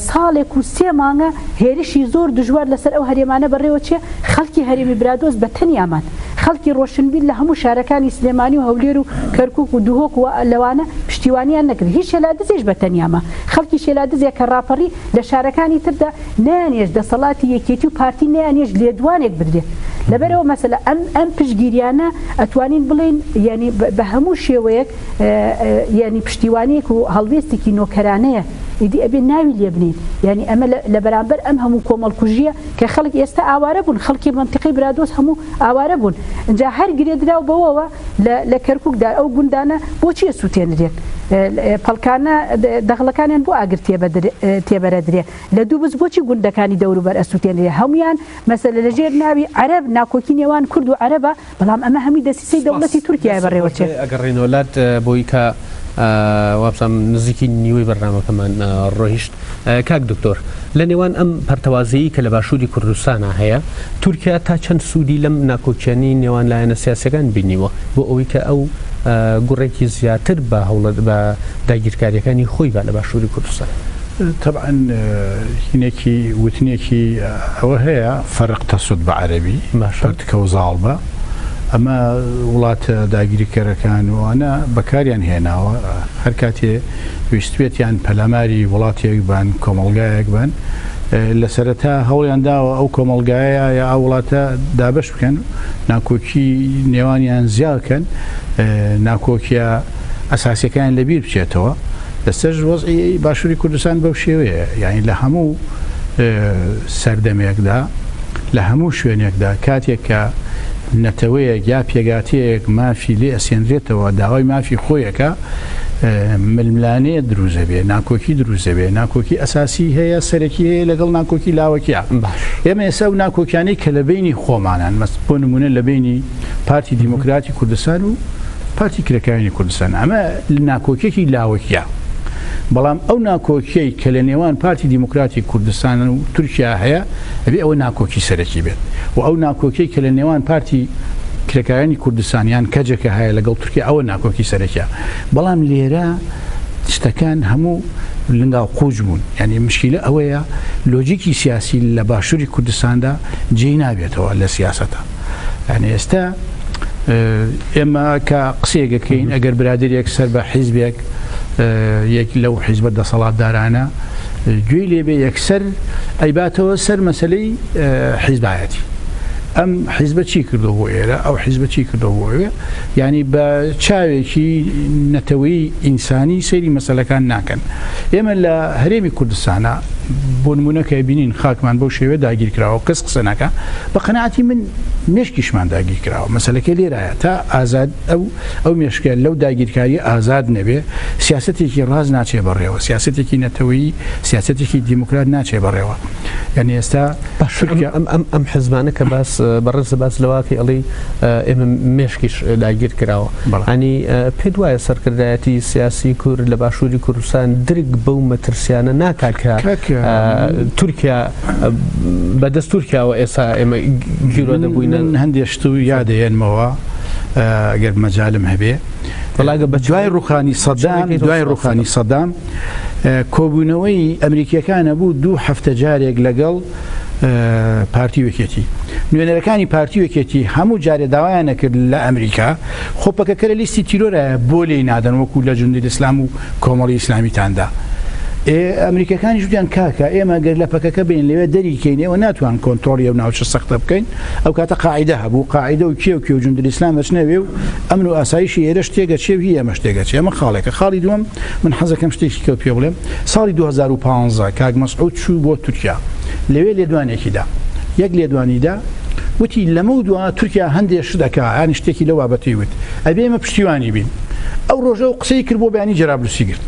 Speaker 5: ساڵێک و 3 مانگە هێرشی زۆر دژوار لەسەر ئەو هەرێمانە بەڕێوە چێ خەڵکی هەرێمی برادۆز بە تەنیامان خەڵکی ڕۆشنبیل لە هەموو شارەکانی سلێمانی و هەولێر و کەرکووک و دوهۆک و لەوانە پشتیوانیان نەکرد هیچ شێلادزێش بە تەنیامە خەڵکی شێلادزێک کە ڕاپەڕی لە شارەکانی تردا نەیانێش دەسەڵاتی یەکێتی و پارتی نەیانێش لێدوانێک بدرێت لەبەرەوە مەسەلە ئەم پشتگیریانە ئەتوانین بڵێن ینی بە هەموو شێوەیەک ینی پشتیوانێک و هەڵوێستێکی نۆکەرانەیە ئیدی ئەبێ ناوی لێ بنین ینی ئەمە لە بەرامبەر ئەم هەموو کۆمەڵکوژیە کە خەڵک ئێستا ئاوارە بوون خەڵکی منتیقی برادۆز هەموو ئاوارە بوون اینجا هەر گرێدراو بەوەوە لە کەرکووکدا ئەو گوندانە بۆچی سووتێنرێت پەڵکانە دەغڵەکانیان بۆ ئاگر تێبەرە درێ لە دوو بز بۆچی گوندەکانی دەوروبەر ئەسووتێنرێ هەمویان مەسەلە لەژێر ناوی عەرەب ناکۆکی نێوان کورد و عەرەبە بەڵام ئەمە هەمی دەسیسەی دەوڵەتی تورکیای بەڕێوە چێت
Speaker 1: ئەگەڕێنە وڵات بۆی کە وابزانم نزیکی نیوەی بەرنامەکەمان ڕۆیشت کاک دکتۆر لە نێوان ئەم پەرتەوازەیی کە لە باشووری کوردستانە هەیە تورکیا تا چەند سوودی لەم ناکۆکیانی نێوان لایەنە سیاسەکان بینیوە بۆ ئەوەی کە ئەو گوڕێکی زیاتر بە هەوڵەت بە داگیرکاریەکانی خۆی بە لە باشووری کوردستان
Speaker 2: طبعا هینێکی وتنێکی ئەوە هەیە فەرق تەسود بە عەرەبی فەرتکە و زاڵ بە ئەمە وڵاتە داگیریکەرەکان وانە بەکاریان هێناوە هەر کاتێ ویستوێتیان پەلاماری وڵاتێک بان کۆمەڵگایەک بن لە سەرەتا هەوڵیان داوە ئەو کۆمەڵگایە یا ئەو وڵاتە دابش بکەن ناکۆکی نێوانیان زیاکەن ناکۆکیە ئەساسیەکان لەبیر بچێتەوە لەسەر وەزعی باشووری کوردستان بەو شێوەیە یعنی لە هەموو سەردەمێکدا لە هەموو شوێنێکدا کاتێک کە نەتەوەیەک یا پێگاتەیەک مافی لێ ئەسێنرێتەوە داوای مافی خۆیەکە ململانەیە دروزە بێ ناکۆکی دروزە بێ ناکۆکی ئەساسی هەیە سەرەکی هەیە لەگەڵ ناکۆکی لاوەکیە ئێمە ئێستا و ناکۆکیانەی کە لە بینی خۆمانان بۆ نمونە لە بینی پارتی دیموکراتی کوردستان و پارتی کرێکاری کوردستان ئەمە ناکۆکیێکی لاوەکیە بەڵام ئەو ناکۆکیەی کە لە نێوان پارتی دیموکراتی کوردستان و تورکیا هەیە ئەبێ ئەوە ناکۆکی سەرەکی بێت و ئەو ناکۆکیەی کە لە نێوان پارتی کرێکارانی کوردستانیان کەجێکە هەیە لەگەڵ تورکیا ئەوە ناکۆکی سەرەکیە بەڵام لێرە شتەکان هەموو لەنگاو قوج بوون یعنی مشکلە ئەوەیە لۆجیکی سیاسی لە باشووری کوردستاندا جێی نابێتەوە لە سیاسەتە یعنی ئێستا ئێمە کە قسێگەکەین ئەگەر برادێک سەر بە حیزبێک یەک لەو حیزبە دەسەڵاتدارانە گوێی لێبێ یەکسەر ئەیباتەوە سەر مەسەلەی حیزبایەتی ئەم حیزبە چی کردو بۆ ئێرە ئەو حیزبە چی کردو بۆ ئێوە ینی بە چاوێکی نەتەوەی ئینسانی سەیری مەسەلەکان ناکەن ئێمە لە هەرێمی کوردستانە بۆ نمونەکە بینین خاکمان بەو شێوە داگیر کراوە کەس قسە ناکە بە قەناعەتی من مێشکیشمان داگیر کراوە مەسەلەکە لێرایە تا ئازاد ئەو مێشکە لەو داگیرکاری ئازاد نەبێ سیاسەتێکی ڕاز ناچێ بەڕێوە سیاسەتێکی نەتەوەیی سیاسەتێکی دیموکرات ناچێ بەڕێوە یعنی ئێستا
Speaker 1: ئەم حزبانە کە باس بەڕێز باس لەواکە ئەڵی ئێمە مێشکیش داگیر کراوە ئەنی پێ وایە سەرکردایەتی سیاسی کورد لە باشووری کوردستان درک بەو مەترسیانە ناکاکە تورکیا بەدەست تورکیاوە ئێستا ئێمە گیرۆ دەبووین
Speaker 2: هەندێشت و یادەێنمەوە ئەگەر مەجالم هەبێ دوای ڕوخانی سەدام کۆبوونەوەی ئەمریکیەکانە بوو 2 هەفتە جارێک لەگەڵ پارتی وەکێتی نوێنەرەکانی پارتی وەکێتی هەموو جارێ داوایان نەکرد لە ئەمریکا خۆپەکەکە لە لیستی تیرۆرە بۆ لێی نادەن وەکو لە جوندی ئیسلام و کۆمەڵی ئیسلامیتاندا ئەمریکەکانی ژوودیان کاکە ئێمە گەر لە پەکەکە بین لەوێ دەریکەینەوە ناتوان کۆنتۆڵی و ناوچە سەختە بکەین ئەو کاتە قاعدە هەبوو قاعدە و کێ و جوندی ئیسلام دەچنەوێ و ئەمن و ئاسایشی ئێرە شتێگە چێ هی ئەمە شتێگە ئەمە خاڵێکە خاڵی دووەم من حەزەکەم شتێکی کە پێ بڵێم ساڵی 2015 کاک مەسعود چوو بۆ تورکیا لەوێ لێدوانێکیدا یەک لێدوانیدا وتی لەمە دووە تورکیا هەندێک شت دەکا یان شتێکی لە بابەتی وت ئەبێ ئێمە پشتیوانی بین ئەو ڕۆژە و قسەی کرد بۆ بەیانی جەرابلوسی کرد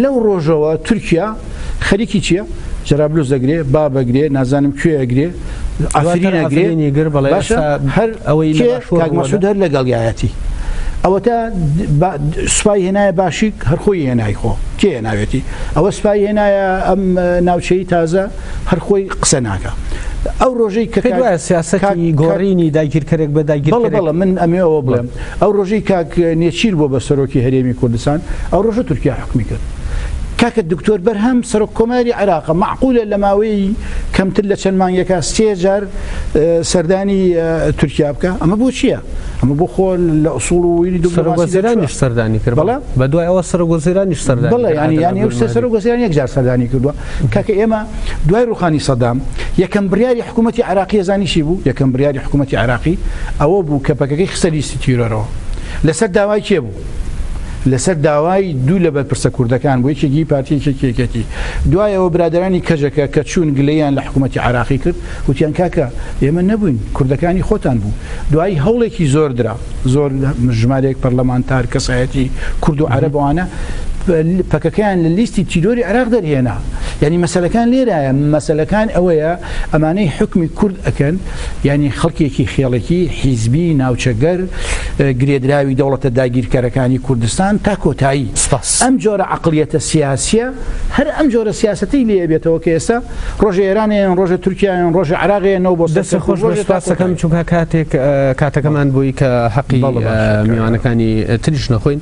Speaker 2: لەو ڕۆژەوە تورکیا خەریکی چییە؟ جەرابلوس دەگرێ با بەگرێ نازانم کوێ ئەگرێ ئافرینەگرێ باشە هەر ئەوەی کاک هەر لەگەڵیایەتی ئەوە تا سوپای هێنایە باشی هەرخۆی هێنای خۆ کێ هێناوێتی ئەوە سوپای هێنایە ئەم ناوچەی تازە هەرخۆی قسە ناکە ئەو ڕۆژەی کە
Speaker 1: سیاسەتی گۆڕینی داگیرکەرێک بە داگیرکەرێک
Speaker 2: من ئەمێەوە بڵێم ئەو ڕۆژەی کاک نێچیر بۆ بە سەرۆکی هەرێمی کوردستان ئەو ڕۆژە تورکیا حکمی کرد کاکە دکتۆر بەرهەم سەرۆک کۆماری عێراق معقولە لە ماوەی کەمتر لە چەند مانگێکە 3 جار سەردانی تورکیا بکە ئەمە بۆ چییە؟ ئەمە بۆ خۆ لە ئوسوڵ و ویری
Speaker 1: دوگەزیرانیش سەردانی کرد بە دوای ئەوە سەرۆکوەزیرانیش سەردانی
Speaker 2: بڵێ ینی ئێستا سەرۆکوەزیران یەک جار سەردانی کردووە کاکە ئێمە دوای ڕوخانی سەدام یەکەم بڕیاری حکوومەتی عێراقی زانیشی بوو یەکەم بڕیاری حکوومەتی عێراقی ئەوە بوو کە پەکەکەی خستە لیستی تیرۆرەوە لەسەر داوای کێ بوو؟ لەسەر داوای دوو لە بەرپرسە کوردەکان بۆ یەکێکی پارتیەکێتی دوایەوە برادرانی کەژەکە کە چوون گلەیان لە حکوومەتی عێراقی کرد وتیان کاکە ئێمە نەبووین کوردەکانی خۆتان بوو دوایی هەوڵێکی زۆر درا زۆر ژمارەیەک پەرلەمانتار کەسایەتی کورد و عەرەبەوانە پەکەکەیان لە لیستی تیرۆری عێراق دەرهێنا یعنی مەسەلەکان لێرایە مەسەلەکان ئەوەیە ئەمانەی حکمی کورد ئەکەن ینی خەڵکێکی خێڵێکی حیزبی ناوچەگەر گرێدراوی دەوڵەتە داگیرکەرەکانی کوردستان تا کۆتایی ئەم جۆرە عەقڵیەتە سیاسیە هەر ئەم جۆرە سیاسەتی لێ بێتەوە کە ئێستا ڕۆژە ئێرانیان ڕۆژە تورکیایان ڕۆژە عێراقیانەوە بۆ
Speaker 1: دەست خۆش بەسپاسەکەم چونکە کاتەکەمان بۆی کە حەقی میوانەکانی تریش نەخۆین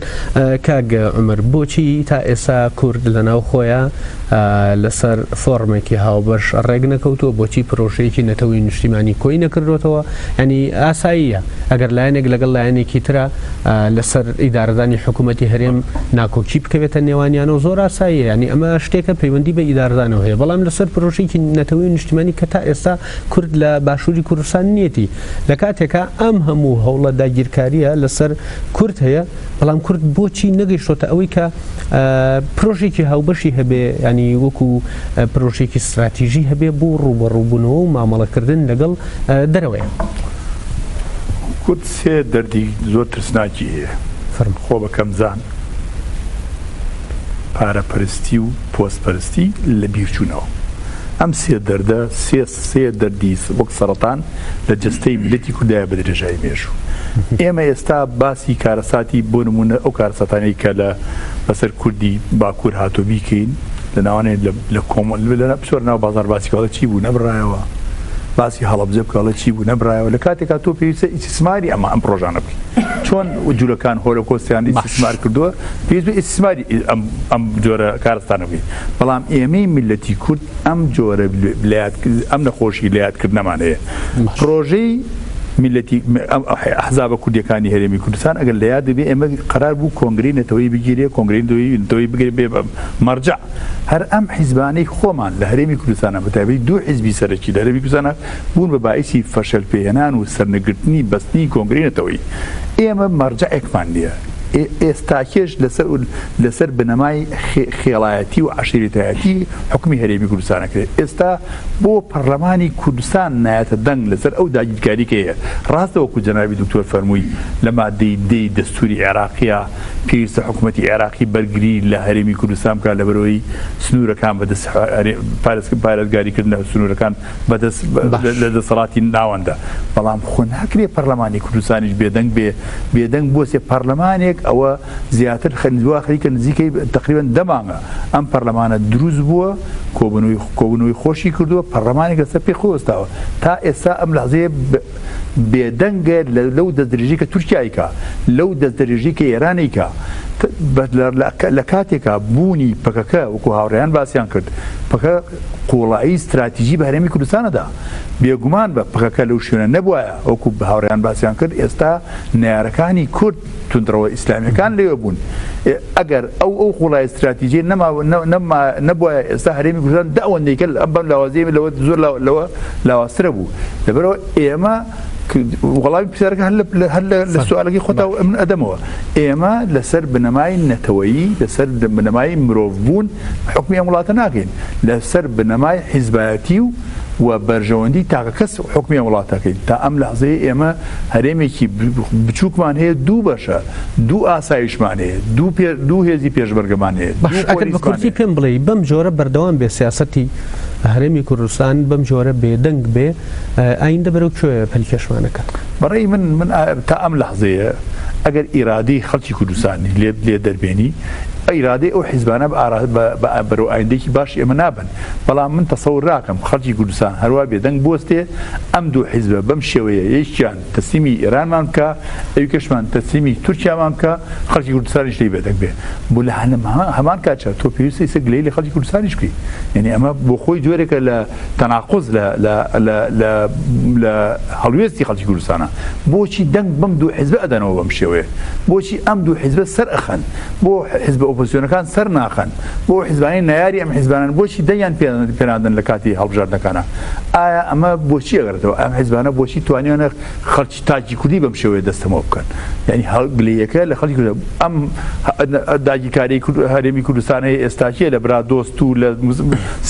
Speaker 1: کاک عومەر بۆچی تا ئێستا کورد لەناو خۆیان لەسەر فۆرمێکی هاوبەش ڕێک نەکەوتووە بۆچی پرۆژەیەکی نەتەوەی نیشتیمانی کۆی نەکردوێتەوە ینی ئاساییە ئەگەر لایەنێک لەگەڵ لایەنێکی ترە لەسەر ئیدارەدانی حکوومەتی هەرێم ناکۆکی بکەوێتە نێوانیانەوە زۆر ئاساییە ینی ئەمە شتێکە پەیوەندی بە ئیدارەدانەوە هەیە بەڵام لەسەر پرۆژەیەکی نەتەوەی نیشتیمانی کە تا ئێستا کورد لە باشووری کوردستان نیەتی لە کاتێکە ئەم هەموو هەوڵە داگیرکاریە لەسەر کورد هەیە بەڵام کورد بۆچی نەگەیشتۆتە ئەوەی کە پرۆژێکی هاوبەشی هەبێ ینی وەکو پرۆژێکی استراتیژی هەبێ بۆ ڕوبەڕووبوونەوە و مامەڵەکردن لەگەڵ دەرەوەیە
Speaker 3: کورد سێ دەردی زۆر ترسناکی هەیە خۆ بەکەمزان پارەپەرستی و پۆستپەرستی لە بیرچوونەوە ئەم سێ دەردە سێ دەردی وەک سەرەتان لە جستەی ملەتی کوردایە بە درێژایی مێژوو ئێمە ئێستا باسی کارەساتی بۆ نمونە ئەو کارەساتانەی کە لە بەسەر کوردی باکوور هاتۆ بیکەین لە ناوانێت لە کۆمەڵ لە پسۆر ناو بازار باسیکەڵە چی بوو نەبڕایەوە باسی هەڵەبجە بکەڵە چی بوو نەبڕایەوە لە کاتێکا تۆ پێویستە ئیسیسماری ئەم پرۆژانە بکەین چۆن جوولەکان هۆلۆکۆستیان ئیسیسمار کردووە پێویست بە ئیسیسماری ئەم جۆرە کارستانە بکەین بەڵام ئێمەی میلەتی کورد ئەم جۆرە ئەم نەخۆشی لایەتکردنەمان هەیە پرۆژەی میلەتی ئەحزابە کوردیەکانی هەرێمی کوردستان ئەگەر لە یاد دەبێ ئێمە قەرار بوو کۆنگرەی نەتەوەی بگیرێ کۆنگرەی نەتەوەی بگرێ بێ مەرجع هەر ئەم حیزبانەی خۆمان لە هەرێمی کوردستانە بەتایبەتی دوو حیزبی سەرەکی لە هەرێمی کوردستانە بوون بە باعیسی فەشەلپێهێنان و سەرنەگرتنی بەستنی کۆنگرەی نەتەوەی ئێمە مەرجعێکمان نییە ئێستاکێش لەسەر بنەمای خێڵایەتی و عەشیرەتایەتی حکومی هەرێمی کوردستانە کرێت ئێستا بۆ پەرلەمانی کوردستان نایەتە دەنگ لەسەر ئەو داگیرکاری کە هەیە ڕاستەوەکو جەنابی دکتۆر فەرمووی لە مادەی دەی دەستوری عێراقیە پێویستە حکوومەتی عێراقی بەرگری لە هەرێمی کوردستان بکات لەبەرەوەی سنوورەکان بەدەست پارێزگاریکردن سنوورەکان لە دەسەڵاتی ناوەندە بەڵام خۆ ناکرێ پەرلەمانی کوردستانیش بێدەنگ بۆ سێ پەرلەمانێک ئەوە زیاتر خەنزووا خەریکە نزیکەی تقریبا دەمانگە ئەم پەرلەمانە دروست بووە کۆبوونەوەی خۆشی کردووە پەرلەمانێک لەسەر پێ خۆستاوە تا ئێستا ئەم لەحزەیە بێدەنگە لەو دەستدرێژی کە تورکیایکە لەو دەستدرێژی کە ئێرانێکە لە کاتێکا بوونی پەکەکە وەکو هاوڕێیان باسییان کرد پەکە قوڵایی استراتیژی بە هەرێمی کوردستانەدا بێگومان بە پەکەکە لەو شوێنە نەبووایە وەکو بە هاوڕێیان باسییان کرد ئێستا نارەکانی کورد تونندڕەوە ئیسلامیەکان لێوە بوون ئەگەر ئەو قوڵای استراتیژی نەبووایە ئێستا هەرێمی کوردستان داوەندێکە ئەم بەم لاوازەیە لەوە زۆر لەوە لاوازترە بوو لەبەرەوە ئێمە وەڵامی پرسیارەکە هەر لە سوالەکەی خۆتا من ئەدەمەوە ئێمە لەسەر بنەمای نەتەوەیی لەسەر بنەمای مرۆڤ بوون حکمی ئەم وڵاتە ناکەین لەسەر بنەمای حیزبایەتی و و بەرژەوەندی تاکە کەس حکمی وڵاتەکەی تا ئەم لەحزەیە ئێمە هەرێمێکی بچووکمان هەیە دوو بەشە دوو ئاسایشمان هەیە دوو هێزی پێشبەرگەمان هەیە
Speaker 1: ئەگەر بە کورتی پێم بڵێ بەم جۆرە بەردەوام بێ سیاسەتی هەرێمی کوردستان بەم جۆرە بێدەنگ بێ ئایندە بەرەو کوێ پەلیکەشمانەکە
Speaker 3: بەڕێی من تا ئەم لەحزەیە ئەگەر ئیرادەی خەڵکی کوردستانی لێ دەربێنی ئیرادەی ئەو حیزبانە بەرەو ئایندێکی باش ئێمە نابن بەڵام من تەسەور ڕاکەم خەڵکی کوردستان هەروە بێدەنگ بوەستێ ئەم دوو حیزبە بەم شێوەیە یەکیان تەسلیمی ئێرانمان بکە ئەوکەشمان تەسلیمی تورکیامان بکە خەڵکی کوردستانیش لێ بێدەنگ بێ بۆ لە هەمان کاتچە تۆ پێویستە ئێستا گلەی لە خەڵکی کوردستانیش بکەی یعنی ئەمە بۆ خۆی جۆرێکە لە تەناقوز لە هەڵوێستی خەڵکی کوردستانە بۆچی دەنگ بەم دوو حیزبە ئەدەنەوە بەم شێوەیە بۆچی ئەم دوو حیزبە سەر ئەخەن بۆ حیزب ئۆپۆزیسیۆنەکان سەر ناخەن بۆ حیزبانی نایاری ئەم حیزبانان بۆچی دەیان پێنادەن لە کاتی هەڵبژاردنەکانە ئایا ئەمە بۆچی ئەگەڕێتەوە ئەم حیزبانە بۆچی توانیانە خەڵکی تاجی کوردی بەم شێوەیە دەستەمەوە بکەن یعنی هەڵگلەیەکە لە خەڵکی کوردی ئەم داگیرکاری هەرێمی کوردستان هەیە ئێستاکیە لە برا دۆست و لە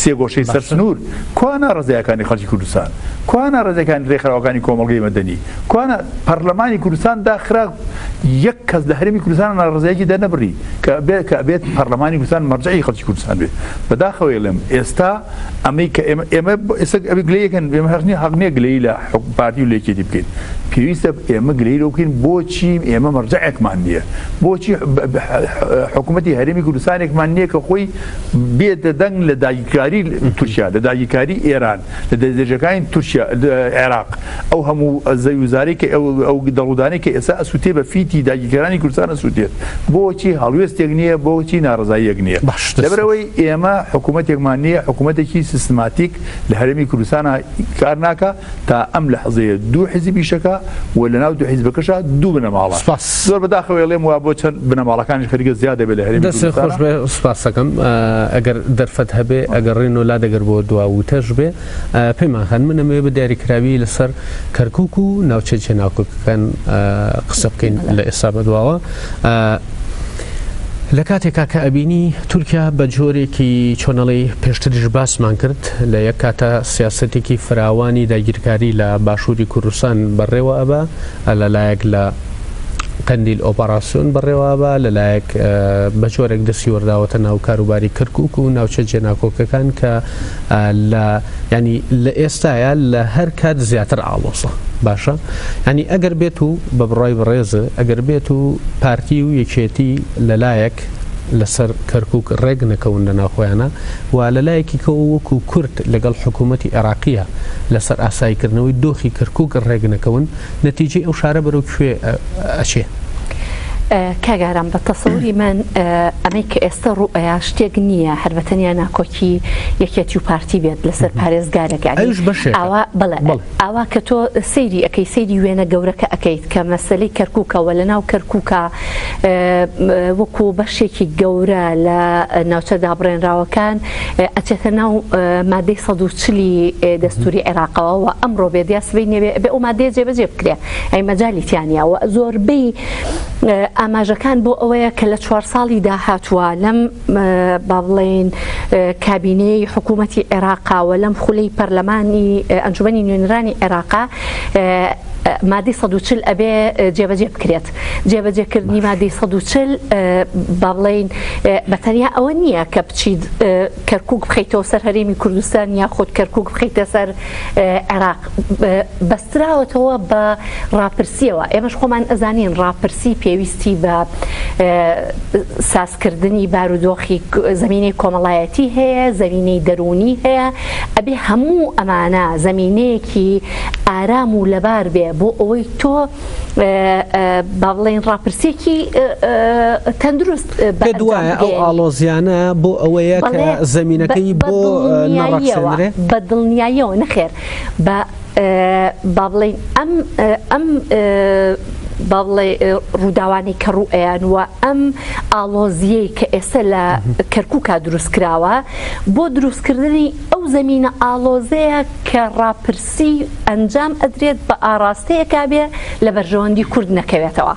Speaker 3: سێ گۆشەی سەرسنوور کوانە ڕێزایەکانی خەڵکی کوردستان کوانە ڕێزەکانی ڕێکخراوەکانی کۆمەڵگەی مەدەنی کوانە پەرلەمانی کوردستان داخرا یەک کەس لە هەرێمی کوردستان ڕێزایەکی دەرنەبڕی کە بێت پەرلەمانی کوردستان مەرجعی خەڵکی کوردستان بێت بەداخەوەی لێم ئێستا ئەمەی کە ئێمە گلەیەکەن ئێمە هەرنیە گلەی لە پارتی و لێکێتی بکەین پێویستە ئێمە گلەی لەو بکەین بۆچی ئێمە مەرجعێکمان نییە بۆچی حکوومەتی هەرێمی کوردستانێکمان نییە کە خۆی بێتە دەنگ لە داگیرکاری تورکیا لە داگیرکاری ئێران لە دەستێژەکانی تورکیا عێراق ئەو هەموو زەیوزاری کە ئەو دەڵودانەی کە ئێستا ئەسووتێ بە فیتی داگیرکارانی کوردستان ئەسووتێت بۆچی هەڵوێستێک نییە بۆچی ناڕزاییەک نییە لەبەرەوەی ئێمە حکوومەتێکمان نییە حکوومەتێکی سیستماتیک لە هەرێمی کوردستانە کار ناکە تا ئەم لەحزەیە دوو حیزبیشەکە و لەناو دوو حیزبەکەشە دوو بنەماڵە زۆر بەداخەوەی لێم وا بۆ چەند بنەماڵەکانی خەریکە زیادە بێت لە هەرێمی کوردستان
Speaker 1: خۆش بێ سوپاس دەکەم ئەگەر دەرفەت هەبێ ئەگەڕێن و لا دەگەر بۆ دواوتەش بێ پێیمان خەن منەمەوێ بە دیاریکراوی لەسەر کەرکووک و ناوچەی ناوکۆکەکان قسە بکەین لە ئێستا بەدواوە لە کاتێکا کە ئەبینی تورکیا بە جۆرێکی چۆنەڵی پێشتریش باسمان کرد لە یەک کاتە سیاسەتێکی فراوانی داگیرکاری لە باشووری کوردستان بەڕێوە ئەبە لەلایەک لە قەندیل ئۆپەراسیۆن بەڕێوابە لەلایەک بە جۆرێک دەستی وەرداوەتە ناو کاروباری کەرکووک و ناوچە جێناکۆکەکان کە ینی لە ئێستاە لە هەر کات زیاتر ئاڵۆسە باشە ینی ئەگەر بێت و بە بڕای بڕێزە ئەگەر بێت و پارتی و یەکێتی لەلایەک لەسەر کەرکووک ڕێگ نەکەون لە ناوخۆیانە و لەلایەکی کە وەکو کورد لەگەڵ حکوومەتی عێراقیە لەسەر ئاساییکردنەوەی دۆخی کەرکووک ڕێگ نەکەون نەتیجەی ئەو شارە بەرەو کوێ ئەچێ
Speaker 4: کاگارم بە تەسەوری من ئەمەی کە ئێستا ڕوئەیە شتێک نییە هەربەتەنیا ناکۆکی یەکێتی و پارتی بێت لەسەر پارێزگارێک ئاوا کە تۆ سەیری ئەەکەی سەیری وێنە گەورەکە ئەەکەیت کە مەسەلەی کەرکووکەوە لە ناو کەرکووکە وەکو بەشێکی گەورە لە ناوچە دابڕێنراوەکان ئەچێتە ناو مادەی 140 دەستوری عێراقەوە و ئەمڕۆ بێ دیاسبەی نێبێ بێ ئەو مادەیە جێبەجێ بکرێ ئەی مەجالیتیانیەوە زۆربەی ئاماژەکان بۆ ئەوەیە کە لە 4 ساڵی داهاتووە لەم با بڵێن کابینەی حکوومەتی عێراقاوە لەم خولەی پەرلەمانی ئەنجومەنی نوێنەرانی عێراقا مادەی 140 ئەبێ جێبەجێ بکرێت جێبەجێکردنی مادەی 140 با بڵێن بەتەنیا ئەوە نییە کە بچیت کەرکووک بخەیتەوە سەر هەرێمی کوردستان یا خۆت کەرکووک بخەیتە سەر عێراق بەستراوەتەوە بە ڕاپرسیەوە ئێمەش خۆمان ئەزانین ڕاپرسی پێویستی بە سازکردنی بارودۆخی زمینەی کۆمەڵایەتی هەیە زمینەی دەرونی هەیە ئەبێ هەموو ئەمانە زمینەیەکی ئارام و لەبار بێ بۆ ئەوەی تۆ با بڵێن ڕاپرسێکی تەندروست
Speaker 1: دوایە ئەو ئاڵۆزیانە بۆ ئەوەیە کە زمینەکەی بۆ نەڕەخسێنرێ
Speaker 4: بە دڵنیاییەوە نەخێر با بڵێن ئەم با بڵێ ڕووداوانی کە ڕوئیان و ئەم ئاڵۆزیەی کە ئێستا لە کەرکووکا دروستکراوە بۆ دروستکردنی ئەو زمینە ئاڵۆزەیە کە ڕاپرسی ئەنجام ئەدرێت بە ئاراستەیەکا بێ لە بەرژەوەندی کورد نەکەوێتەوە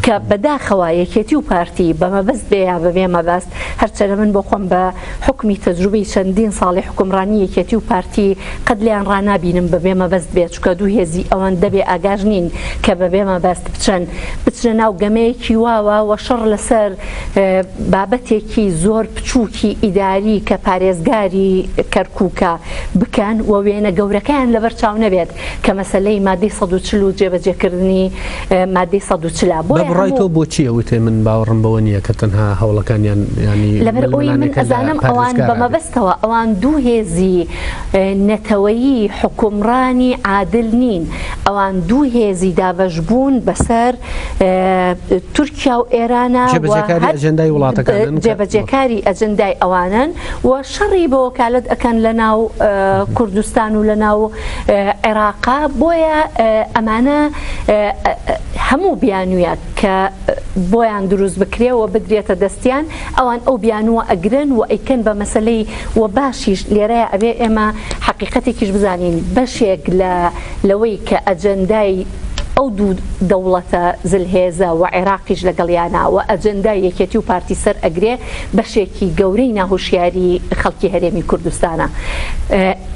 Speaker 4: کە بەداخەوە یەکێتی و پارتی بەمەبەست بێ یا بەبێ مەبەست هەرچەرە من بۆ خۆم بە حکمی تەجروبەی چەندین ساڵی حکومڕانی یەکێتی و پارتی قەت لیان ڕانابینم بەبێ مەبەست بێت چکە دوو هێزی ئەوان دەبێ ئاگاژ نین کە بەبێ مەبەست بچنە ناو گەمەیەکی واوە و شەڕ لەسەر بابەتێکی زۆر بچووکی ئیداری کە پارێزگاری کەرکووکە بکەن و وێنە گەورەکەیان لەبەر چاو نەبێت کە مەسەلەی مادەی 140 و جێبەجێکردنی مادەی 140
Speaker 1: بڕایتەوە بۆچی ئەوتێ من باوەڕم بەوە نییە کە تەنها هەوڵەکانیان ینی
Speaker 4: لەبەر ئەوی من ئەزانم ئەوان بەمەبەستەوە ئەوان دوو هێزی نەتەوەیی حکومڕانی عادل نین ئەوان دوو هێزی دابەش بوون بەسەر تورکیا و ئێرانە جێبەجێکاری ئەجەندای ئەوانن و شەڕی بە وەکالەت ئەکەن لە ناو کوردستان و لە ناو عێراقا بۆیە ئەمانە هەموو بیانوویە کە بۆیان دروست بکرێەوە بدرێتە دەستیان ئەوان ئەو بیانووە ئەگرن و ئەیکەن بە مەسلەی و باشیش لێرەیە ئەبێ ئێمە حقیقەتێکیش بزانین بەشێک لەوەی کە ئەجەندای ئەو دوو دەوڵەتە زلهێزە و عێراقیش لەگەڵیانە و ئەجەندای یەکێتی و پارتی سەر ئەگرێ بەشێکی گەورەی ناهۆشیاری خەڵکی هەرێمی کوردستانە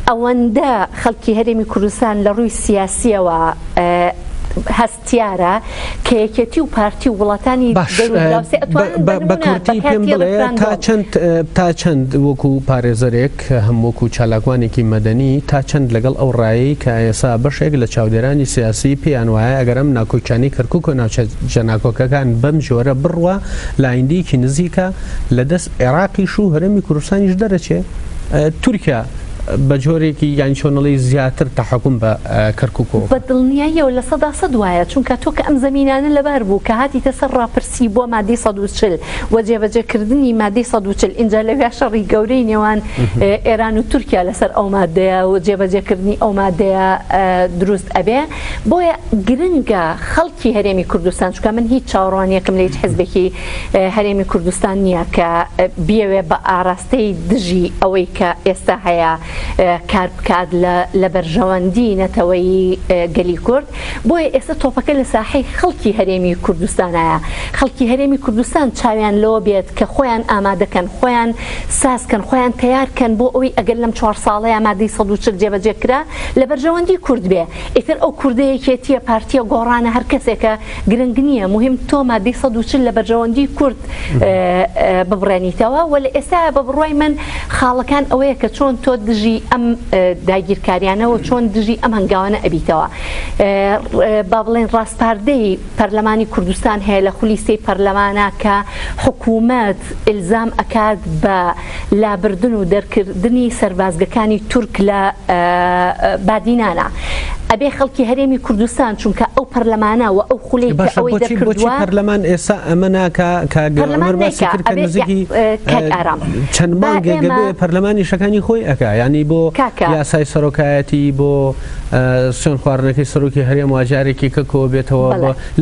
Speaker 4: ئەوەندە خەڵکی هەرێمی کوردستان لە ڕووی سیاسیەوە هەستیارە کە یەکێتی و پارتی و وڵاتانی
Speaker 1: بەکورتی پێم بڵێ تا چەند وەکو پارێزەرێک هەم وەکو چالاکوانێکی مەدەنی تا چەند لەگەڵ ئەو ڕایی کە ئێسا بەشێک لە چاودێرانی سیاسی پێیان وایە ئەگەرم ناکۆکیانی کەرکووک و ناوچەناکۆکەکان بەم جۆرە بڕوە لاینdiکی نزیکە لە دەست عێراقیش و هەرێمی کوردستانیش دەرەچێ تورکیا بە جۆرێکی یان چۆنەڵی زیاتر تەحکوم بە کەرکووکەوە
Speaker 4: بە دڵنیاییەوە لە 100% وایە چونکە تۆ کە ئەم زەمینانە لەبار بوو کە هاتیتە سەر ڕاپرسی بۆ مادەی 140 و جێبەجێکردنی مادەی 140 اینجا لەوێ شەڕی گەورەی نێوان ئێران و تورکیا لەسەر ئەو مادەیە و جێبەجێکردنی ئەو مادەیە دروست ئەبێ بۆیە گرنگە خەڵکی هەرێمی کوردستان چونکە من هیچ چاوەڕوانیەکەم لە هیچ حیزبێکی هەرێمی کوردستان نییە کە بیەوێ بە ئاراستەی دژی ئەوەی کە ئێستا هەیە کار بکات لە بەرژەوەندی نەتەوەی گەلی کورد بۆیە ئێستا تۆپەکە لە ساحەی خەڵکی هەرێمی کوردستانایە خەڵکی هەرێمی کوردستان چاویان لەوە بێت کە خۆیان ئامادەکەن خۆیان سازکەن خۆیان تیارکەن بۆ ئەوەی ئەگەر لەم 4 ساڵەیە مادەی 140 جێبەجێکرا لە بەرژەوەندی کورد بێ ئیتر ئەو کوردەیەکێتیە پارتیە گۆڕانە هەر کەسێکە گرنگ نییە مهم تۆ مادەی 140 لە بەرژەوەندی کورد ببڕێنیتەوە و لە ئێستا بە بڕوای من خاڵەکان ئەوەیە کە چۆن تۆ دژی ئەم داگیرکاریانەوە چۆن دژی ئەم هەنگاوانە ئەبیتەوە با بڵێن ڕاستپاردەی پەرلەمانی کوردستان هەیە لە خولیسەی پەرلەمانە کە حکوومەت ئیلزام ئەکات بە لابردن و دەرکردنی سەربازگەکانی تورک لە بادینانە ئەبێ خەڵکی هەرێمی کوردستان چونکە ئەو پەرلەمانە و ئەو خولەی کە ئەوەی دەرکردووە
Speaker 1: پەرلەمان ئێستا ئەمەنا
Speaker 4: ئارام
Speaker 1: چەند مانگە پەرلەمانی شەکانی خۆی ئەکا ینی بۆ یاسای سەرۆکایەتی بۆ سوێن خواردنەکەی سەرۆکی هەرێم واجارێکی کەکەوە بێتەوە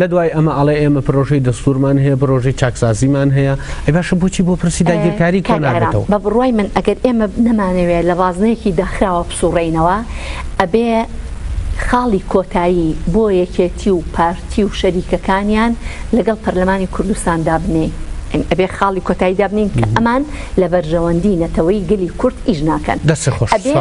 Speaker 1: لە دوای ئەمە ئەڵێ ئێمە پرۆژەی دەستورمان هەیە پرۆژەی چاکسازیمان هەیە ئەی باشە بۆچی بۆ پرسی داگیرکاری کۆنابێتەوە
Speaker 4: بە بڕوای من ئەگەر ئێمە نەمانەوێت لە وازنەیەکی داخراوە بسوڕێینەوە ئەبێ خاڵی کۆتایی بۆ یەکێتی و پارتی و شەریکەکانیان لەگەڵ پەرلەمانی کوردستان دابنێ ئەبێ خاڵی کۆتایی دابنین کە ئەمان لە بەرژەوەندی نەتەوەی گەلی کورد ئیژ ناکەن ئەبێ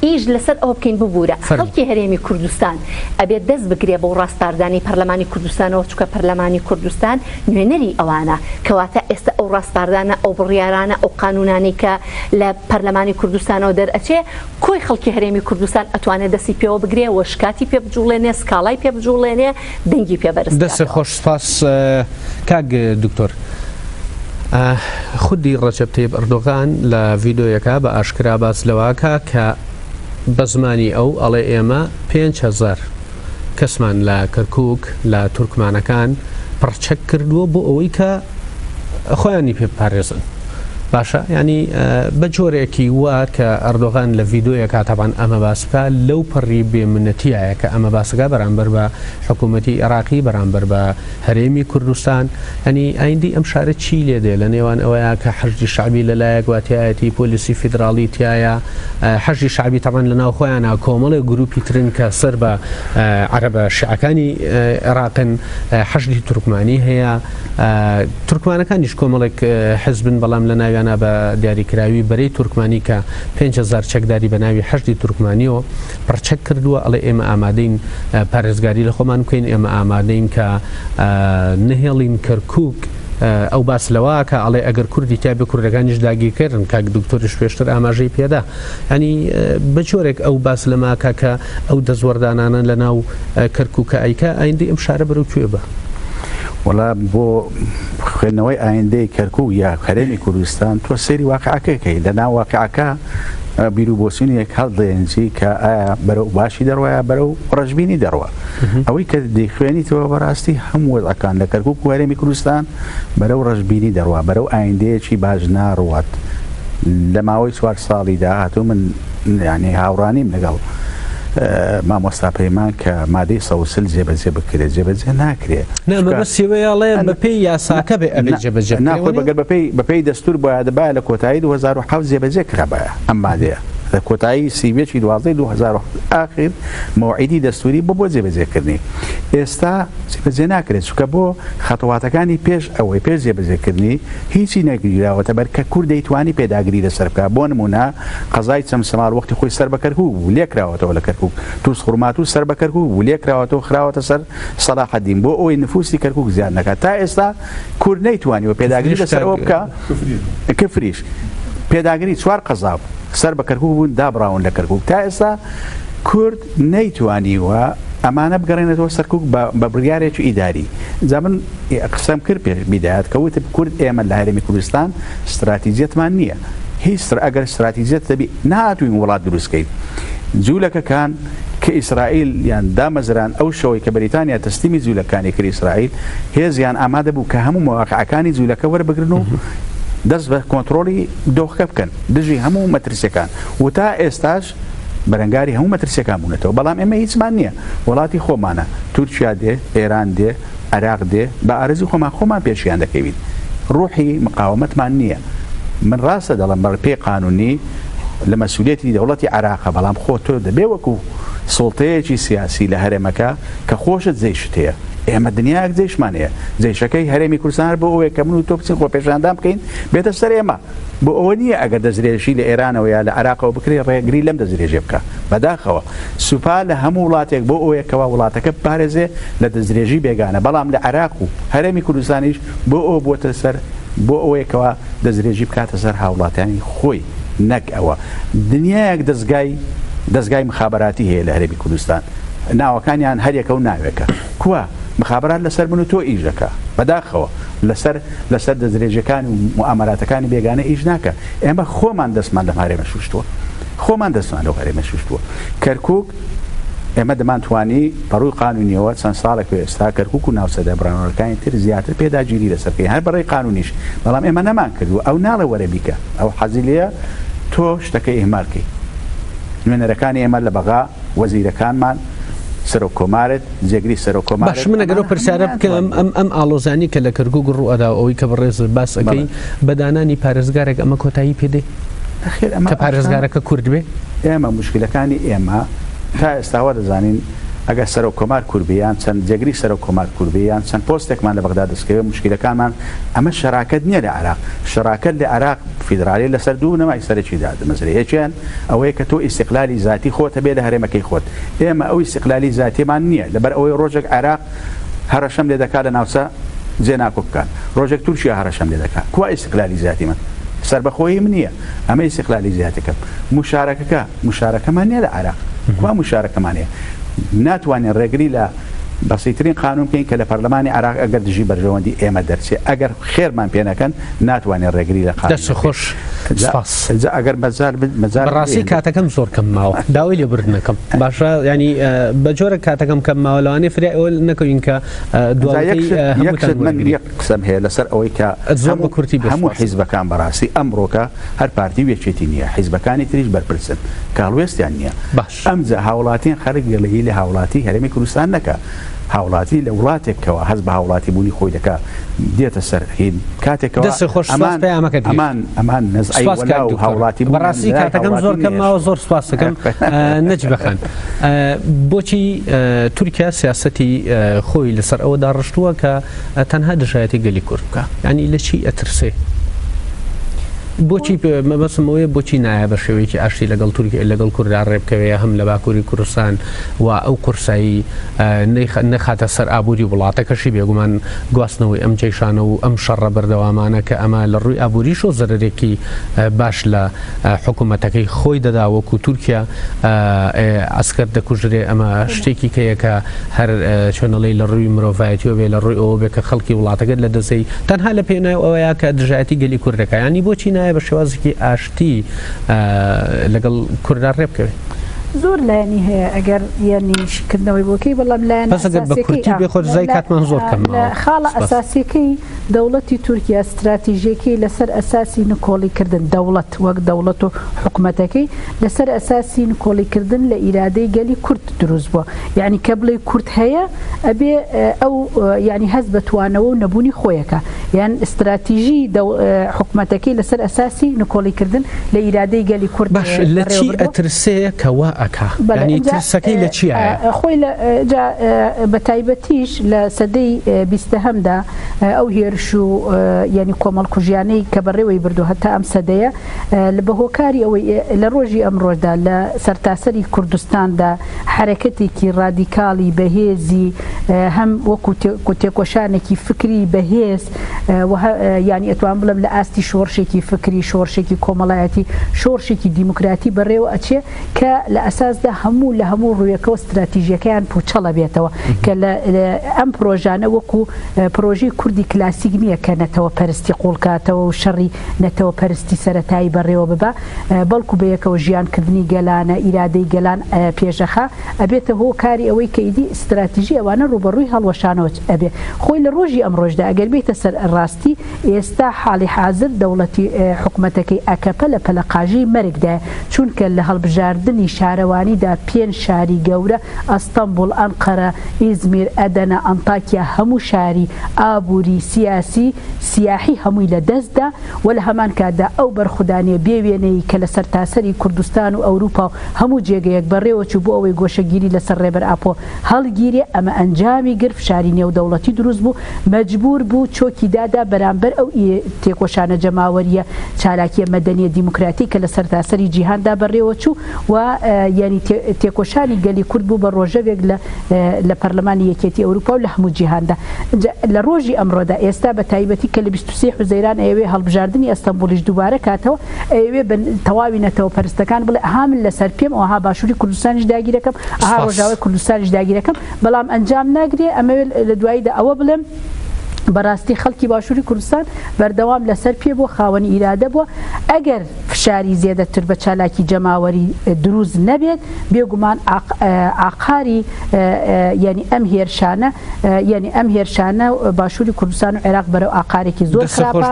Speaker 4: ئیژ لەسەر ئەو بکەین ببوورە خەڵکی هەرێمی کوردستان ئەبێ دەست بگرێ بۆ ڕاستپاردانی پەرلەمانی کوردستانەوە چکە پەرلەمانی کوردستان نوێنەری ئەوانە کەواتە ئێستا ئەو ڕاستپاردانە ئەو بڕیارانە ئەو قانونانی کە لە پەرلەمانی کوردستانەوە دەرئەچێ کۆی خەڵکی هەرێمی کوردستان ئەتوانێت دەستی پێوە بگرێ و شکاتی پێ بجوڵێنێ سکاڵای پێ بجوڵێنێ دەنگی پێ بەرز
Speaker 1: دەست خۆش سپاس کاک دکتۆر خودی ڕەجەب تەیب ئەردۆغان لە ڤیدۆیەکە بە ئاشکرا باس لەواکە کە بە زمانی ئەو ئەڵێ ئێمە 5,000 کەسمان لە کەرکووک لە تورکمانەکان پڕچەک کردووە بۆ ئەوەی کە خۆیانی پێ بپارێزن باشە ینی بە جۆرێکی وا کە ئەردۆغان لە ڤیددیۆیە کاتەبان ئەمە باسکە لەو پەڕی بێمنەتیایە کە ئەمە باسەکە بەرامبەر بە حکوومەتی عێراقی بەرامبەر بە هەرێمی کوردستان هەنی ئایندی ئەم شارە چی لێ دێ لە نێوان ئەوەیە کە حەشی شعبی لەلایەک واتایەتی پۆلیسی فیدراڵی تایە حەشی شعبی تەڕەن لە ناو خۆیانە کۆمەڵی گروپی ترن کە سەر بە عەرەبە شیعەکانی عێراقن حەشی تورکمانی هەیە تورکمانەکانیش کۆمەڵێک حزبن بەڵام لە ناویانە بە دیاریکراوی بەرەی تورکمانی کە 5,000 چەکداری بە ناوی حەشی تورکمانیەوە پڕچەک کردووە ئەڵێ ئێمە ئامادەین پارێزگاری لە خۆمان بکەین ئێمە ئامادەین کە نهێڵین کەرکووک ئەو باس لەوە کە ئەڵێ ئەگەر کوردی تیا بە کوردەکانیش داگیرکردن کاک دکتۆریش پێشتر ئاماژەی پێدا ینی بە جۆرێک ئەو باس لەماکە کە ئەو دەزوەردانانە لە ناو کەرکووکە ئەیکە ئایندی ئەم شارە بەرەو کوێ بە
Speaker 2: وڵا بۆ خوێندنەوەی ئایندەی کەرکووک یا هەرێمی کوردستان تۆ سەیری واقعەکەی لە ناو واقعەکە بیرروبۆچینێک هەڵدێنجی کە ئایا بەرەو باشی دەڕوایە بەرەو ڕژبینی دەڕوە ئەوەی کە دەیخوێنیتەوە بەڕاستی هەموو وەزەکان لە کەرکووک و هەرێمی کوردستان بەرەو ڕژبینی دەڕوە بەرەو ئایندەیەکی باش ناڕوات لە ماوەی 4 ساڵی داهاتوو من یعنی هاوڕانیم لەگەڵ مامۆستا پەیمان کە مادەی سەوسل جێبەجێ بکرێت جێبەجێ ناکرێت
Speaker 1: نامە بە سێوەیەڵێ بەپێی یاساکە بێ ئەبێ جێبەجێ
Speaker 2: ناخۆی بەگەر بەپێی دەستور بۆە دەبایە لە کۆتایی 2007 جێبەجێ کرابایە ئەم مادەیە لە کۆتایی سیوێکی 2012 ئاخر مەوعیدی دەستوری بۆ جێبەجێکردنی ئێستا جێبەجێ ناکرێت چونکە بۆ خەتەواتەکانی پێش ئەوەی پێش جێبەجێکردنی هیچی نەگیراوەتە بەرکە کوورد دەیتوانی پێداگیری لەسەر بکە بۆ نمونە قەزای چەم سەماڵ وەختی خۆی سەر بە کەرکووک بوو لێکراوەتەوە لە کەرکووک تووس خوڕمات و سەر بە کەرکووک بوو لێکراوەتەوە خراوەتە سەر سەلاحەدین بۆ ئەوەی نفوسی کەرکووک زیاد نەکات تا ئێستا کوورد نەیتوانیوە پێداگیری لەسەرەوە بکە کفریش پێداگیری 4 قەزاب سەر بە کەرکووک بوون دابراون لە کەرکووک تا ئێستا کورد نەیتوانیوە ئەمانە بگەڕێنێتەوە سەرکووک بە بڕیارێکی ئیداری جا من قسەم کرد پێ بیدایەت کەوتە کورد ئێمە لە هەرێمی کوردستان استراتیجیەتمان نییە هیچ ئەگەر استراتیجیەت دەبی نهاتووین وڵات دروستکەین جوولەکەکان کە ئیسرائیل یان دامەزران ئەو شەوەی کە بەریتانیا تەسلیمی جوولەکانی کرد ئیسرائیل هێزیان ئامادە بوو کە هەموو مەواقعەکانی جوولەکە وەربگرن و دەست بە کۆنتترۆلی دۆخەکە بکەن دژی هەموو مەترسیەکان و تا ئێستاش بەرەنگاری هەموو مەترسیەکان بوونەتەوە بەڵام ئێمە هیچمان نییە وڵاتی خۆمانە تورکیا دێ ئێران دێ عێراق دێ بە ئارزی خۆمان پێشیان دەکەوین ڕوحی مقاومەتمان نییە من ڕاستە دەڵم بەڕ پێی قانونی لە مەسئولێتی دەوڵەتی عێراقە بەڵام خۆ تۆ دەبێ وەکو سڵتەیەکی سیاسی لە هەرێمەکە کە خۆشت جێیشت هەیە ئێمە دنیاک جێشمانەیە جێشەکەی هەرێمی کوردستان بۆ ئەوەیە کە من و تۆ بچین خۆ پێشاندان بکەین بێتە سەر ئێمە بۆ ئەوە نییە ئەگەر دەزرێژی لە ئێرانەوە یا لە عێراقەوە بکرێ ڕێگری لەم دەزرێژێ بکە بەداخەوە سوپا لە هەموو وڵاتێک بۆ ئەوەیە کەوا وڵاتەکە پارێزێ لە دەزرێژی بێگانە بەڵام لە عێراق و هەرێمی کوردستانیش بۆ ئەوە بۆتە سەر بۆ ئەوەیەکەوە دەزرێژی بکاتە سەر هاوڵاتیانی خۆی نەک ئەوە دنیایەک دەستگای مخابراتی هەیە لە هەرێمی کوردستان ناوەکانیان هەرێکە و ناوێکە کووە مخابرات لەسەر من و تۆ ئیژەکە بەداخەوە لەسەر دەزرێژەکان و موامەراتەکانی بێگانە ئیش ناکە ئێمە خۆمان دەستمان لەم هەرێمە شوشتووە خۆمان دەستمان لەو هەرێمە شوشتووە کەرکووک ئێمە دەمانتوانی بەڕووی قانونیەوە چەند ساڵێک ئێستا کەرکووک و ناوسەدە برانەوەەکانی تر زیاتر پێداگیری لەسەرکەی هەر بەڕێی قانونیش بەڵام ئێمە نەمان کردو ئەو ناڵە وەرە بیکە ئەو حەزیلەیە تۆ شتەکەی ئێمالکەی نوێنەرەکانی ئێمە لە بەغا وەزیرەکانمان سەرۆک کۆمارت جێگری سەرۆک کۆمار
Speaker 1: باش من ئەگەرەوە پرسیارە بکەم ئەم ئاڵۆزانی کە لە کەرکووک ڕوئەدا ئەوەی کە بەڕێز باس ئەەکەی بەدانانی پارێزگارێک ئەمە کۆتایی پێدێ کە پارێزگارەکە کورد بێ
Speaker 2: ئێمە مشکلەکانی ئێمە تا ئێستاوە دەزانین ئەگەر سەرۆک کۆمار کوربیان چەند جێگری سەرۆک کۆمار کوربیان چەند پۆستێکمان لە بەغدا دەستکەوێت مشکلەکانمان ئەمە شەراکەت نییە لە عێراق شەراکەت لە عێراق فیدرالی لەسەر دوو نەمای سەرەکیدا مەسلەیەکیان ئەوەیە کە تۆ ئیستیقلالی ذاتی خۆتە بێ لە هەرێمەکەی خۆت ئێمە ئەو ئیستیقلالی ذاتیمان نییە لەبەر ئەوەی ڕۆژێک عێراق هەڕەشەم لێ دەکات لە ناوچە جێناکۆ بکات ڕۆژێک تورکیا هەڕەشەم لێ دەکات کوا ئیستیقلالی ذاتی من سربەخۆیی من نییە ئەمە ئیستیقلالی ذاتیەکەم مشارەکەمان نییە لە عێراق کوا مشارەکەمانەیە ناتوانین ڕێگری لە بەسیترین قانون بکەین کە لە پەرلەمانی عێراق ئەگەر دژی بەرژەوەندی ئێمە دەرچێت ئەگەر خێرمان پێ نەکەن ناتوانین ڕێگری لە قانون
Speaker 1: دەست خۆش
Speaker 2: ئەگەر
Speaker 1: بەڕاستی کاتەکەم زۆر کەم ماوە داوای لێبردنەکەم باشە ینی بە جۆرە کاتەکەم کەم ماوە لەوانەیە فرای ئەوە نەکەوین کە
Speaker 2: من یەک قسەم هەیە لەسەر ئەوەی کە
Speaker 1: زۆر بە کورتی
Speaker 2: هەموو حیزبەکان بەڕاستی ئەمڕۆکە هەر پارتی وێچێتی نییە حیزبەکانی تریش بەرپرسن کاڵوێستیان نییە ئەمجا هاوڵاتیان خەرک گەلەیی لە هاوڵاتی هەرێمی کوردستان نەکە هاوڵاتی لە وڵاتێکەوە هەز بە هاوڵاتی بوونی خۆی دەکا دێتە سەر هین کاتێکەوە ئەمان نزعی و هاوڵاتی
Speaker 1: بەڕاستی کاتەکەم زۆر کەم ماوە زۆر سپاس دەکەم نەج بخەن بۆچی تورکیا سیاسەتی خۆی لەسەر ئەوەدا ڕشتووە کە تەنها دژایەتی گەلی کورد بکە ینی لە چی ئەترسێ بۆچی مەبەسمەوەی بۆچی نایە بە شێوەیەکی ئاشتی لەگەڵ تورکیا لەگەڵ کورددا ڕێبکەوەیە هەم لە باکووری کوردستان و ئەو قورسایی نەخاتە سەر ئابووری وڵاتەکەشی بێگومان گواستنەوەی ئەم جێشانە و ئەم شەڕە بەردەوامانە کە ئەمە لە ڕووی ئابووریش و زەرێکی باش لە حکوومەتەکەی خۆی دەدا وەکو تورکیا ئەسکەر دەکوژرێ ئەمە شتێکی کەیەکە هەر چۆنەڵی لە ڕووی مرۆڤایەتیەوە بێ لە ڕووی ئەوە بێ کە خەڵکی وڵاتەکەت لە دەسەی تەنها لە پێناوی ئەوەیە کە دژایەتی گەلی کوردەکە ینی بۆچی نایە بە شێوازێکی ئاشتی لەگەڵ کورددا ڕێبکەوێت
Speaker 5: زۆر لایەنی هەیە ئەگەر یعنی شکردنەوەی بۆکەی بەڵام لایەن خاڵە ئەساسیەکەی دەوڵەتی تورکیا استراتیژیەکەی لەسەر ئەساسی نکۆڵیکردن دەوڵەت وەک دەوڵەت و حکوومەتەکەی لەسەر ئەساسی نکۆڵیکردن لە ئیرادەی گەلی کورد دروست بووە یعنی کە بڵێ کورد هەیە ئەبێ ئەو ینی هەست بەتوانەوە و نەبوونی خۆیەکە یان استراتیژی حکوومەتەکەی لەسەر ئەساسی نکۆڵیکردن لە ئیرادەی گەلی کورد
Speaker 1: باش لە چی ئەترسێ کەوا ترسەکەی لە چیە
Speaker 5: خۆی بە تایبەتیش لە سەدەی بیستەهەمدا ئەو هێرش و ینی کۆمەڵکوژیانەی کە بەڕێوەی بردو هەتا ئەم سەدەیە لە بەهۆکاری ئەوەی لە ڕۆژی ئەمڕۆژدا لە سەرتاسەری کوردستاندا حرەکەتێکی ڕادیکاڵی بەهێزی هەم وەکو تێکۆشانێکی فکری بەهێز ینی ئەتوان بڵم لە ئاستی شۆڕشێکی فکری شۆڕشێکی کۆمەڵایەتی شۆڕشێکی دیموکراتی بەڕێوە ئەچێ کە لە ئەساسدا هەموو لە هەموو ڕوویەکەەوە استراتیژیەکەیان پوچەڵە بێتەوە کە ئەم پرۆژانە وەکو پرۆژی کوردی کلاسیک نییە کە نەتەوە پەرستی قوڵکاتەوە و شەڕی نەتەوە پەرستی سەرەتایی بەڕێوە ببە بەڵکو بەیەکەوە ژیانکردنی گەلانە ئیرادەی گەلان پێشەخە ئەبێتە هۆ کاری ئەوەی کە ئیدی استراتیژی ئەوانە ڕوبەڕووی هەڵوەشانەوە ئەبێ خۆی لە ڕۆژی ئەمڕۆژدا ئەگەر بێتە سەر ڕاستی ئێستا حاڵی حازر دەوڵەتی حکوومەتەکەی ئەکەپە لە پەلەقاژی مەرگدا چونکە لە هەڵبژاردننی شارەوانیدا 5 شاری گەورە ئەستەمبول ئەنقەرە ئیزمیر ئەدەنە ئەنتاکیا هەموو شاری ئابووری سیاسی سیاحی هەمووی لە دەستدا و لە هەمان کاتدا ئەو بەرخودانیە بێوێنەی کە لە سەرتاسەری کوردستان و ئەوروپا و هەموو جێگەیەک بەڕێوەچوو بۆ ئەوەی گۆشەگیری لەسەر ڕێبەر ئاپۆ هەڵگیرێ ئەمە ئەنجامی گرف شاری نێودەوڵەتی دروست بوو مەجبور بوو چۆکی دادا بەرامبەر ئەو تێکۆشانە جەماوەریە چالاکیە مەدەنیە دیموکراتی کە لە سەرتاسەری جیهاندا بەڕێوەچوو و ینی تێکۆشانی گەلی کورد بوو بە ڕۆژەوێک لە پەرلەمانی یەکێتی ئەوروپا و لە هەموو جیهاندا لە ڕۆژی ئەمڕۆدا ئێستا بە تایبەتی کە لە 23 حوزەیران ئەوێ هەڵبژاردننی ئەستەمبولیش دووبارە کاتەوە ئەوێ تەواوی نەتەوە پەرستەکان بڵێ هامن لەسەر پێم ئەوها باشووری کوردستانیش داگیرەکەم ئەها ڕۆژاوی کوردستانیش داگیرەکەم بەڵام ئەنجام ناگرێ ئەمەوێ لە دواییدا ئەوە بڵێم بەڕاستی خەڵکی باشووری کوردستان بەردەوام لەسەر پێ بۆ خاوەنی ئیرادە بووە ئەگەر فشاری زیێدەتر بە چالاکی جەماوەری دروست نەبێت بێگومان ئاقاری ینی ئەم هێرشانە ینی ئەم هێرشانە باشووری کوردستان و عێراق بەرەو ئاقارێکی زۆر خراپە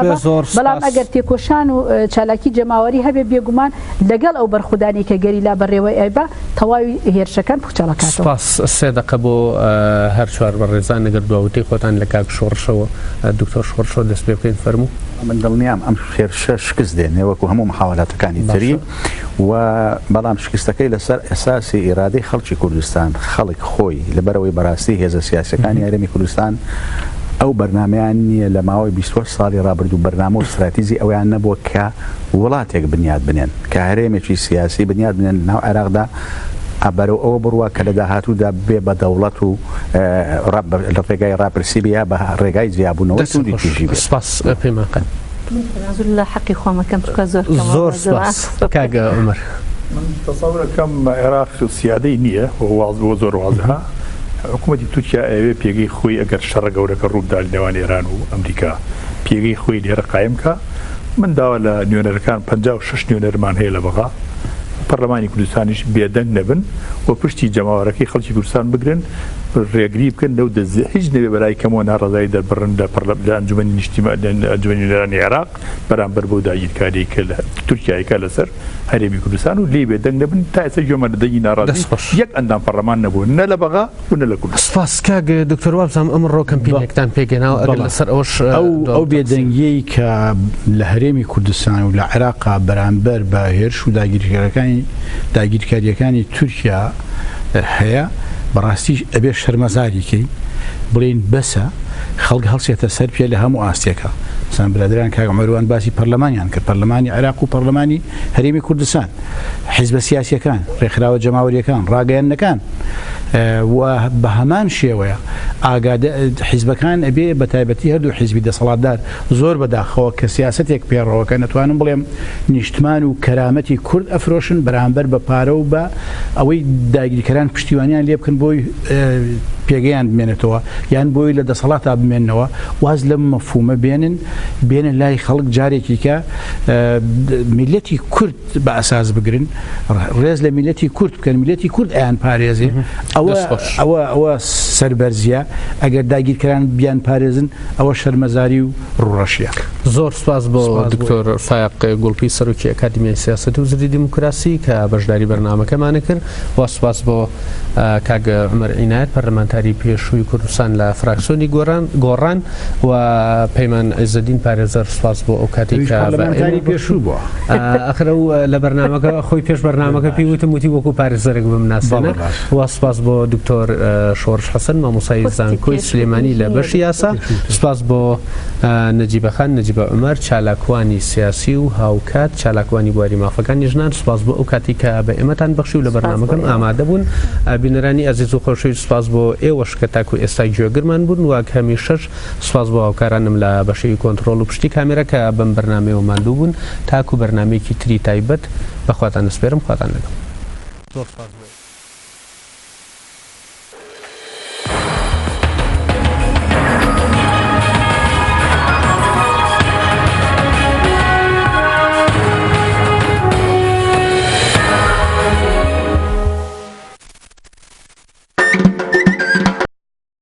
Speaker 5: بەڵام ئەگەر تێکۆشان و چالاکی جەماوەری هەبێ بێگومان لەگەڵ ئەو بەرخودانی کە گەریلا بەڕێوەی ئەیبا تەواوی هێرشەکان پوچەڵەکاتەوە.
Speaker 1: سێ دقە بۆ هەر چوار بەڕێزان نەگەر دواوتەی خۆتان لە کاک شۆڕشەوە دکتۆر شۆڕشۆ دەست پێ بکەین فەرموو.
Speaker 2: من دڵنیام ئەم هێرشە شکست دێنێ وەکو هەموو محاولاتەکانی تری و بەڵام شکستەکەی لەسەر ئەساسی ئیرادەی خەڵکی کوردستان خەڵک خۆی لەبەرەوەی بەڕاستی هێزە سیاسەکانی هەرێمی کوردستان ئەو بەرنامەیان نییە لە ماوەی 28 ساڵی ڕابردوو بەرنامە و استراتیژی ئەویان نەبووە کە وڵاتێک بنیاد بنێن کە هەرێمێکی سیاسی بنیاد بنێن ناو عێراقدا بەرەو ئەوە بڕوە کە لە داهاتوودا بێ بە دەوڵەت و لە ڕێگای ڕاپرسی بیا بە ڕێگای جیابوونەوە سوودی تیژی بێت.
Speaker 1: سپاس پێماکەن
Speaker 4: لە حەقی خۆمەکەم
Speaker 1: زۆر سپاس کاگە عومەر.
Speaker 3: من تەسەورەکەم عێراق سیادەی نییە بۆ زۆر وازها حکوومەتی تورکیا ئەوێ پێگەی خۆی ئەگەر شەڕە گەورەکە ڕوودا لەنێوان ئێران و ئەمریکا پێگەی خۆی لێرە قایم کە من داوا لە نوێنەرەکان 56 نوێنەرمان هەیە لە بەغا پەرلەمانی کوردستانیش بێدەنگ نەبن و پشتی جەماوەرەکەی خەڵکی کوردستان بگرن ڕێگری بکەن لەو هیچ نەبێ بەلای کەمەوە ناڕزایی دەربڕن لە ئەنجومەنی نیشتیمانی ئەنجومەنی نوێنەرانی عێراق بەرامبەر بەو داگیرکاری کە لە تورکیایەکە لەسەر هەرێمی کوردستان و لێ بێدەنگ نەبن تا ئێستا گوێمان لە دەنگی ناڕازی یەک ئەندام پەرلەمان نەبوو نە لە بەغا و نە لە کوردستان.
Speaker 1: سپاس کاک دکتۆر وابزانام ئەمڕۆ کەمپینێکتان پێگەناوە ئەگەر لەسەر
Speaker 2: ئەو بێدەنگیەی کە لە هەرێمی کوردستان و لە عێراقا بەرامبەر بە هێرش و داگیرکاریەکانی تورکیا هەیە بەڕاستی ئەبێ شەرمەزاریکەی بڵێن بەسە خەڵک هەڵسێتە سەر پێ لە هەموو ئاستێکە سان برادران کاک عومەروان باسی پەرلەمانیان کرد پەرلەمانی عێراق و پەرلەمانی هەرێمی کوردستان حیزبە سیاسیەکان ڕێکخراوە جەماوەریەکان ڕاگەیاندنەکان و بە هەمان شێوەیە حیزبەکان ئەبێ بە تایبەتی هەردوو حیزبی دەسەڵاتدار زۆر بەداخەوە کە سیاسەتێک پێڕەوەکە نەتوانم بڵێم نیشتمان و کەرامەتی کورد ئەفرۆشن بەرامبەر بە پارە و بە ئەوەی داگیرکەران پشتیوانیان لێ بکەن بۆی پێگەیان بمێنێتەوە یان بۆی لە دەسەڵاتە بمێننەوە واز لەم مەفهومە بێنن لای خەڵک جارێکی کە میلەتی کورد بە ئەساس بگرن ڕێز لە میلەتی کورد بکەن میلەتی کورد ئەیان پارێزێ ئەوە سەربەرزیە ئەگەر داگیرکەران بیان پارێزن ئەوە شەرمەزاری و ڕوڕەشیە.
Speaker 1: زۆر سپاس بۆ دکتۆر فایق گوڵپی سەرۆکی ئەکادمیای سیاسەت و زری دیموکراسی کە بەشداری بەرنامەکەمانە کرد و سپاس بۆ کاک عومەر عینایەت پەرلەمانتاری پێشووی کوردستان لە فراکسیۆنی گۆڕان و پەیمان عیزەدین پارێزەر سپاس بۆ ئەو کاتێک
Speaker 2: پێشوو بووە
Speaker 1: ئەخرە و لە بەرنامەکە خۆی پێش بەرنامەکە پێیوتم وتی وەکو پارێزەرێک بمناسبێنە و سپاس بۆ دکتۆر شۆڕش حەسەن مامۆستای زانکۆی سلێمانی لە بەشی یاسا سپاس بۆ نەجیبە عومەر چالاکوانی سیاسی و هاوکات چالاکوانی بواری مافەکانی ژنان سپاس بۆ ئەو کاتی کە بە ئێمەتان بەخشی و لە بەرنامەکەم ئامادە بوون بینەرانی ئەزیز و خۆشەویست سپاس بۆ ئێوەش کە تاکو ئێستا گوێگرمان بوون و هەمیشەش سپاس بۆ هاوکارانم لە بەشەی کۆنتڕۆڵ و پشتی کامێرە کە بەم بەرنامەیەوە ماندوو بوون تاکو بەرنامەیەکی تری تایبەت بەخواتان دەسپێرم خواتان لەگەڵ.